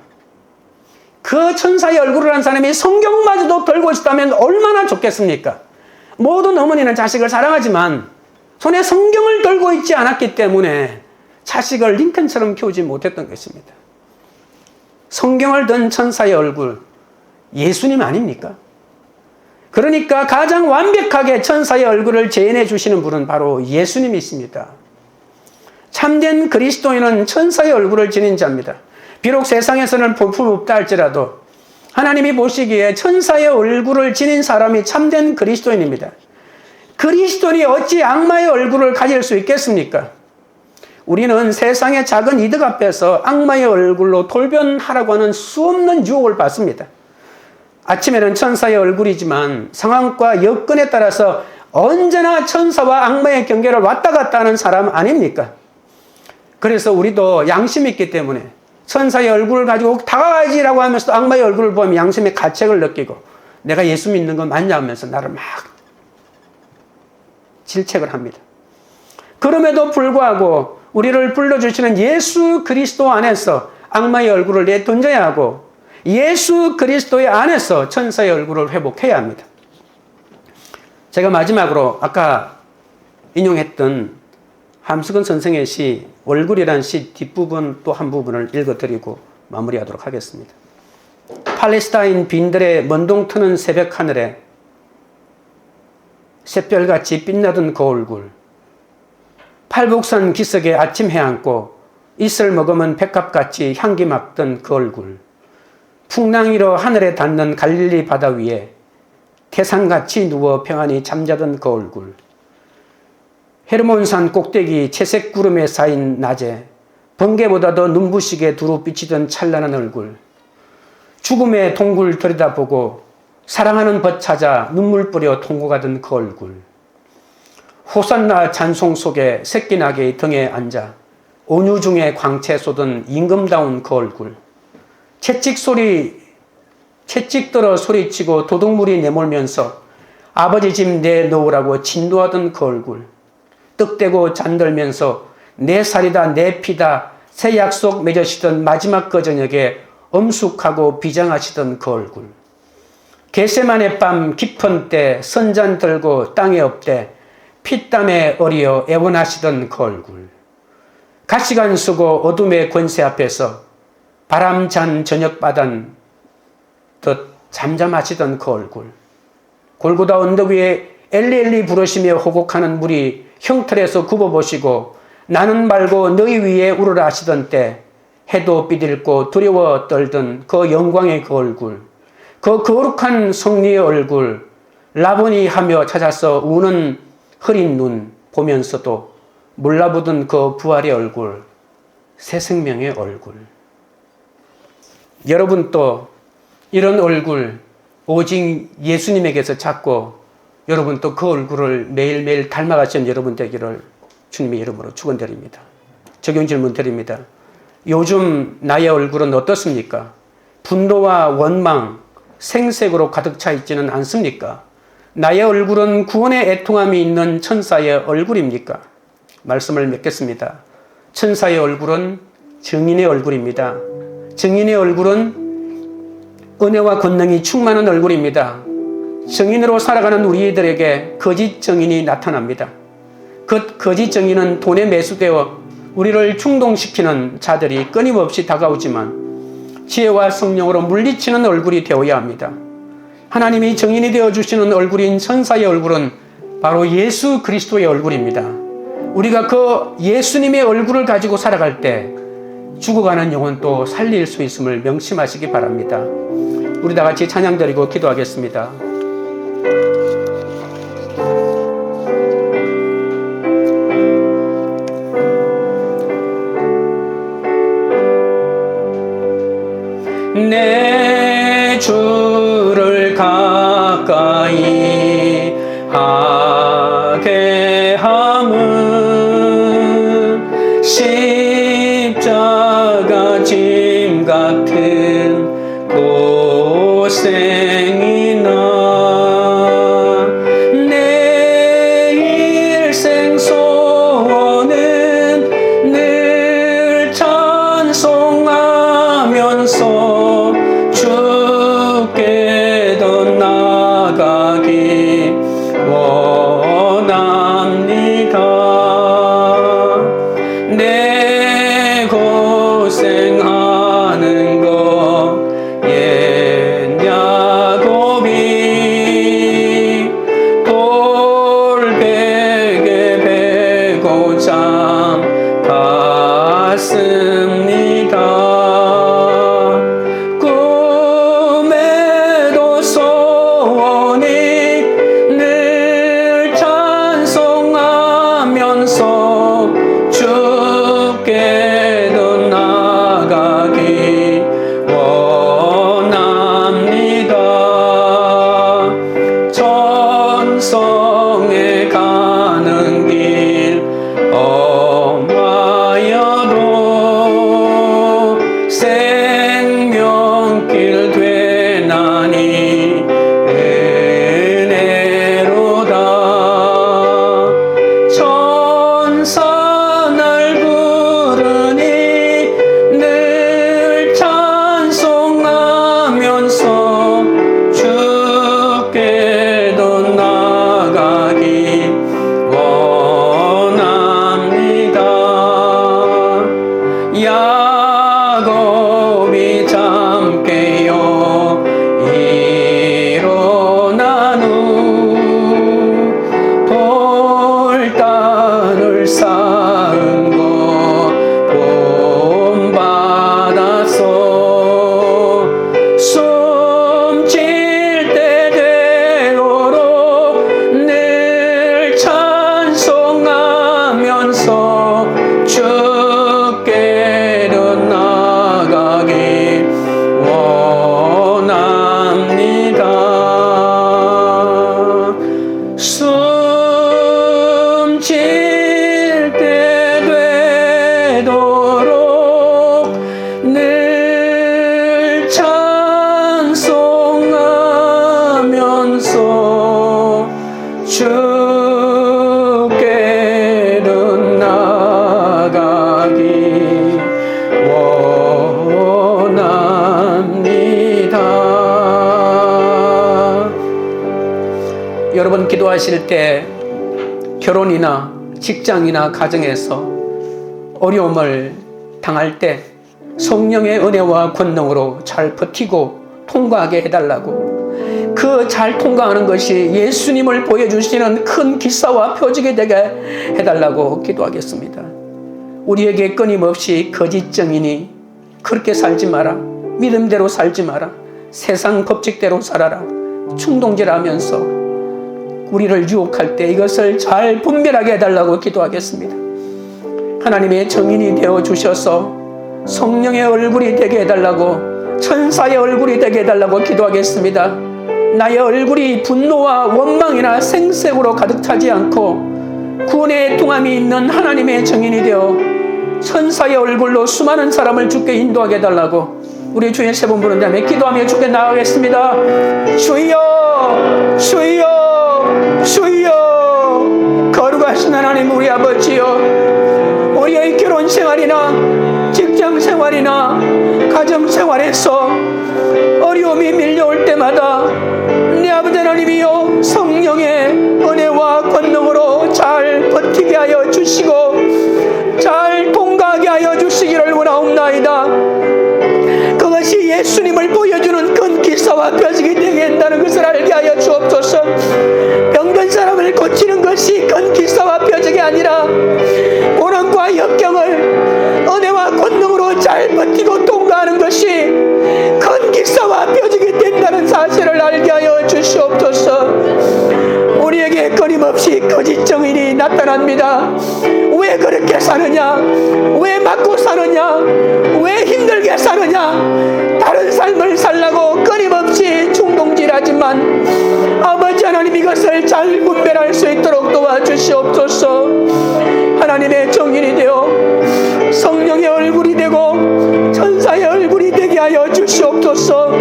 그 천사의 얼굴을 한 사람이 성경마저도 들고 있다면 얼마나 좋겠습니까? 모든 어머니는 자식을 사랑하지만 손에 성경을 들고 있지 않았기 때문에 자식을 링컨처럼 키우지 못했던 것입니다. 성경을 든 천사의 얼굴, 예수님 아닙니까? 그러니까 가장 완벽하게 천사의 얼굴을 재현해 주시는 분은 바로 예수님이십니다. 참된 그리스도인은 천사의 얼굴을 지닌 자입니다. 비록 세상에서는 볼품없다 할지라도 하나님이 보시기에 천사의 얼굴을 지닌 사람이 참된 그리스도인입니다. 그리스도인이 어찌 악마의 얼굴을 가질 수 있겠습니까? 우리는 세상의 작은 이득 앞에서 악마의 얼굴로 돌변하라고 하는 수없는 유혹을 받습니다. 아침에는 천사의 얼굴이지만 상황과 여건에 따라서 언제나 천사와 악마의 경계를 왔다 갔다 하는 사람 아닙니까? 그래서 우리도 양심이 있기 때문에 천사의 얼굴을 가지고 다가가지라고 하면서 악마의 얼굴을 보면 양심의 가책을 느끼고 내가 예수 믿는 건 맞냐 하면서 나를 막 질책을 합니다. 그럼에도 불구하고 우리를 불러주시는 예수 그리스도 안에서 악마의 얼굴을 내던져야 하고 예수 그리스도의 안에서 천사의 얼굴을 회복해야 합니다. 제가 마지막으로 아까 인용했던 함수근 선생의 시 얼굴이란 시 뒷부분 또 한 부분을 읽어드리고 마무리하도록 하겠습니다. 팔레스타인 빈들의 먼동 트는 새벽 하늘에 샛별같이 빛나던 그 얼굴, 팔복산 기슭에 아침 해안고 이슬 머금은 백합같이 향기 막던 그 얼굴, 풍랑이로 하늘에 닿는 갈릴리 바다 위에 태산같이 누워 평안히 잠자던 그 얼굴, 헤르몬산 꼭대기 채색 구름에 쌓인 낮에 번개보다 더 눈부시게 두루 비치던 찬란한 얼굴, 죽음의 동굴 들여다보고 사랑하는 벗 찾아 눈물 뿌려 통곡하던 그 얼굴, 호산나 찬송 속에 새끼나귀 등에 앉아 온유 중에 광채 쏟은 임금다운 그 얼굴, 채찍들어 소리치고 도둑물이 내몰면서 아버지 집 내놓으라고 진도하던 그 얼굴, 떡대고 잠들면서 내 살이다 내 피다 새 약속 맺으시던 마지막 그 저녁에 엄숙하고 비장하시던 그 얼굴, 겟세마네 밤 깊은 때 선잔 들고 땅에 엎대 피땀에 어리어 애원하시던 그 얼굴, 가시관 쓰고 어둠의 권세 앞에서 바람 잔 저녁바단 듯 잠잠하시던 그 얼굴, 골고다 언덕 위에 엘리엘리 부르시며 호곡하는 물이 형틀에서 굽어보시고 나는 말고 너희 위에 우러라 하시던 때 해도 비들고 두려워 떨던 그 영광의 그 얼굴, 그 거룩한 성리의 얼굴, 라보니 하며 찾아서 우는 흐린 눈 보면서도 몰라보던 그 부활의 얼굴, 새 생명의 얼굴. 여러분도 이런 얼굴 오직 예수님에게서 찾고 여러분 또 그 얼굴을 매일매일 닮아가시는 여러분 되기를 주님의 이름으로 축원드립니다. 적용 질문 드립니다. 요즘 나의 얼굴은 어떻습니까? 분노와 원망, 생색으로 가득 차 있지는 않습니까? 나의 얼굴은 구원의 애통함이 있는 천사의 얼굴입니까? 말씀을 맺겠습니다. 천사의 얼굴은 증인의 얼굴입니다. 증인의 얼굴은 은혜와 권능이 충만한 얼굴입니다. 증인으로 살아가는 우리들에게 거짓 증인이 나타납니다. 그 거짓 증인은 돈에 매수되어 우리를 충동시키는 자들이 끊임없이 다가오지만 지혜와 성령으로 물리치는 얼굴이 되어야 합니다. 하나님이 증인이 되어주시는 얼굴인 천사의 얼굴은 바로 예수 그리스도의 얼굴입니다. 우리가 그 예수님의 얼굴을 가지고 살아갈 때 죽어가는 영혼도 살릴 수 있음을 명심하시기 바랍니다. 우리 다 같이 찬양 드리고 기도하겠습니다. 내 주를 가까이 하게 함은 십자가 짐 같은 고생이나 내 일생 소원은 늘 찬송하면서 주께 더 나아가기 원합니다. 내 고생하는 것 옛 야곱이 돌베개 베고 잠 갔습니다. 꿈에 여러분 기도하실 때 결혼이나 직장이나 가정에서 어려움을 당할 때 성령의 은혜와 권능으로 잘 버티고 통과하게 해달라고, 그 잘 통과하는 것이 예수님을 보여주시는 큰 기사와 표적이 되게 해달라고 기도하겠습니다. 우리에게 끊임없이 거짓 증인이 그렇게 살지 마라, 믿음대로 살지 마라, 세상 법칙대로 살아라, 충동질하면서 우리를 유혹할 때 이것을 잘 분별하게 해달라고 기도하겠습니다. 하나님의 증인이 되어 주셔서 성령의 얼굴이 되게 해달라고, 천사의 얼굴이 되게 해달라고 기도하겠습니다. 나의 얼굴이 분노와 원망이나 생색으로 가득 차지 않고 구원의 통함이 있는 하나님의 증인이 되어 천사의 얼굴로 수많은 사람을 주께 인도하게 해달라고 우리 주의 세 번 부른 다음에 기도하며 주께 나아가겠습니다. 주여, 주여, 주여. 거룩하신 하나님 우리 아버지여, 우리의 결혼 생활이나 직장 생활이나 가정 생활에서 어려움이 밀려올 때마다 내 아버지 하나님이여, 성령의 은혜와 권능으로 잘 버티게 하여 주시고 잘 통과하게 하여 주시기를 원하옵나이다. 그것이 예수님을 보여주는 큰 기사와 표적이 되게 한다는 것을 알게 하여 주옵소서. 병든 사람을 고치는 것이 큰 기사와 표적이 아니라 고난과 역경을 은혜와 권능으로 잘 버티고 통과하는 것이 큰 기사와 표적이 된다는 사실을 알게 하여 주시옵소서. 우리에게 끊임없이 거짓 증인이 나타납니다. 왜 그렇게 사느냐, 왜 맞고 사느냐, 왜 힘들게 사느냐, 다른 삶을 살라고 끊임없이 충동질하지만 아버지 하나님 이것을 잘 분별할 수 있도록 도와주시옵소서. 하나님의 증인이 되어 성령의 얼굴이 되고 천사의 얼굴이 되게 하여 주시옵소서.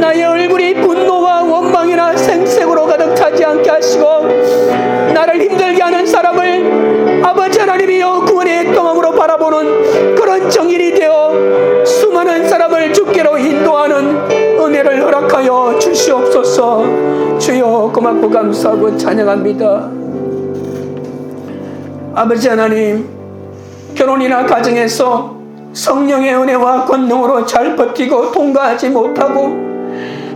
나의 얼굴이 분노와 원망이나 생색으로 가득 차지 않게 하시고 나를 힘들게 하는 사람을 아버지 하나님이여 구원의 통함으로 바라보는 그런 증인이 되어 수많은 사람을 주께로 인도하는 은혜를 허락하여 주시옵소서. 주여 고맙고 감사하고 찬양합니다. 아버지 하나님, 결혼이나 가정에서 성령의 은혜와 권능으로 잘 버티고 통과하지 못하고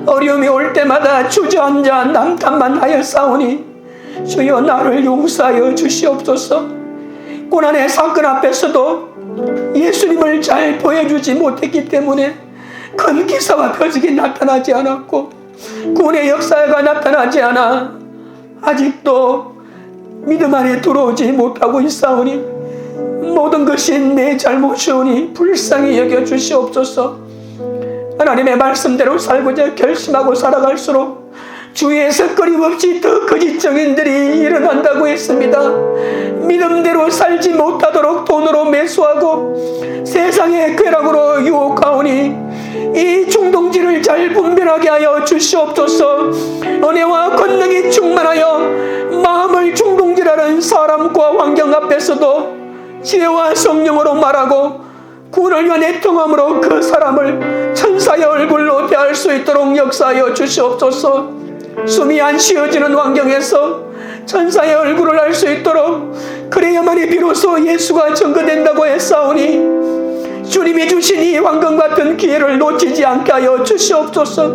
어려움이 올 때마다 주저앉아 남탓만 하여 싸우니 주여 나를 용서하여 주시옵소서. 고난의 사건 앞에서도 예수님을 잘 보여주지 못했기 때문에 큰 기사와 표적이 나타나지 않았고 구원의 역사가 나타나지 않아 아직도 믿음 안에 들어오지 못하고 있사오니 모든 것이 내 잘못이오니 불쌍히 여겨주시옵소서. 하나님의 말씀대로 살고자 결심하고 살아갈수록 주위에서 끊임없이 더 거짓 증인들이 일어난다고 했습니다. 믿음대로 살지 못하도록 돈으로 매수하고 세상의 쾌락으로 유혹하오니 이 충동질을 잘 분별하게 하여 주시옵소서. 은혜와 권능이 충만하여 마음을 충동질하는 사람과 환경 앞에서도 지혜와 성령으로 말하고 구원을 위한 애통함으로 그 사람을 천사의 얼굴로 대할 수 있도록 역사하여 주시옵소서. 숨이 안 쉬어지는 환경에서 천사의 얼굴을 알 수 있도록, 그래야만이 비로소 예수가 증거된다고 했사오니 주님이 주신 이 황금 같은 기회를 놓치지 않게 하여 주시옵소서.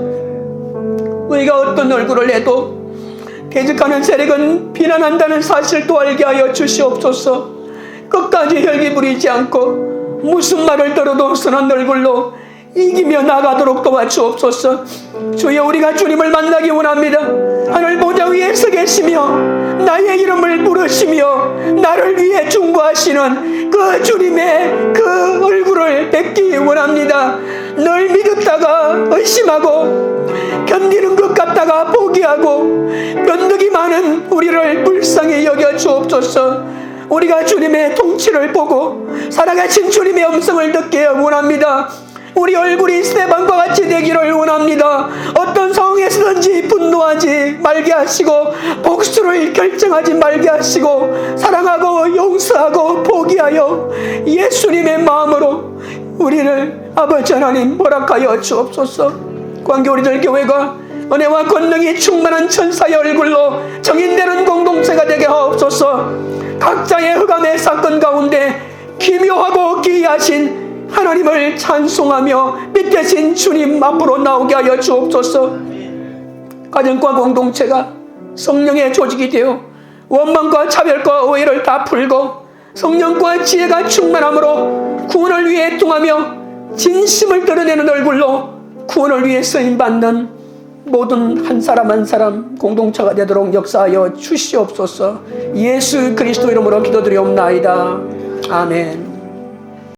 우리가 어떤 얼굴을 해도 대적하는 세력은 비난한다는 사실도 알게 하여 주시옵소서. 끝까지 혈기 부리지 않고 무슨 말을 들어도 선한 얼굴로 이기며 나가도록 도와주옵소서. 주여, 우리가 주님을 만나기 원합니다. 하늘 보좌 위에 서 계시며 나의 이름을 부르시며 나를 위해 중보하시는 그 주님의 그 얼굴을 뵙기 원합니다. 늘 믿었다가 의심하고 견디는 것 같다가 포기하고 변덕이 많은 우리를 불쌍히 여겨 주옵소서. 우리가 주님의 통치를 보고 살아계신 주님의 음성을 듣기 원합니다. 우리 얼굴이 스데반과 같이 되기를 원합니다. 어떤 상황에서든지 분노하지 말게 하시고 복수를 결정하지 말게 하시고 사랑하고 용서하고 포기하여 예수님의 마음으로 우리를 아버지 하나님 허락하여 주옵소서. 광교우리들 교회가 은혜와 권능이 충만한 천사의 얼굴로 정인되는 공동체가 되게 하옵소서. 각자의 흑암의 사건 가운데 기묘하고 기이하신 하나님을 찬송하며 믿으신 주님 앞으로 나오게 하여 주옵소서. 가정과 공동체가 성령의 조직이 되어 원망과 차별과 오해를 다 풀고 성령과 지혜가 충만함으로 구원을 위해 통하며 진심을 드러내는 얼굴로 구원을 위해 쓰임받는 모든 한 사람 한 사람 공동체가 되도록 역사하여 주시옵소서. 예수 그리스도 이름으로 기도드리옵나이다. 아멘.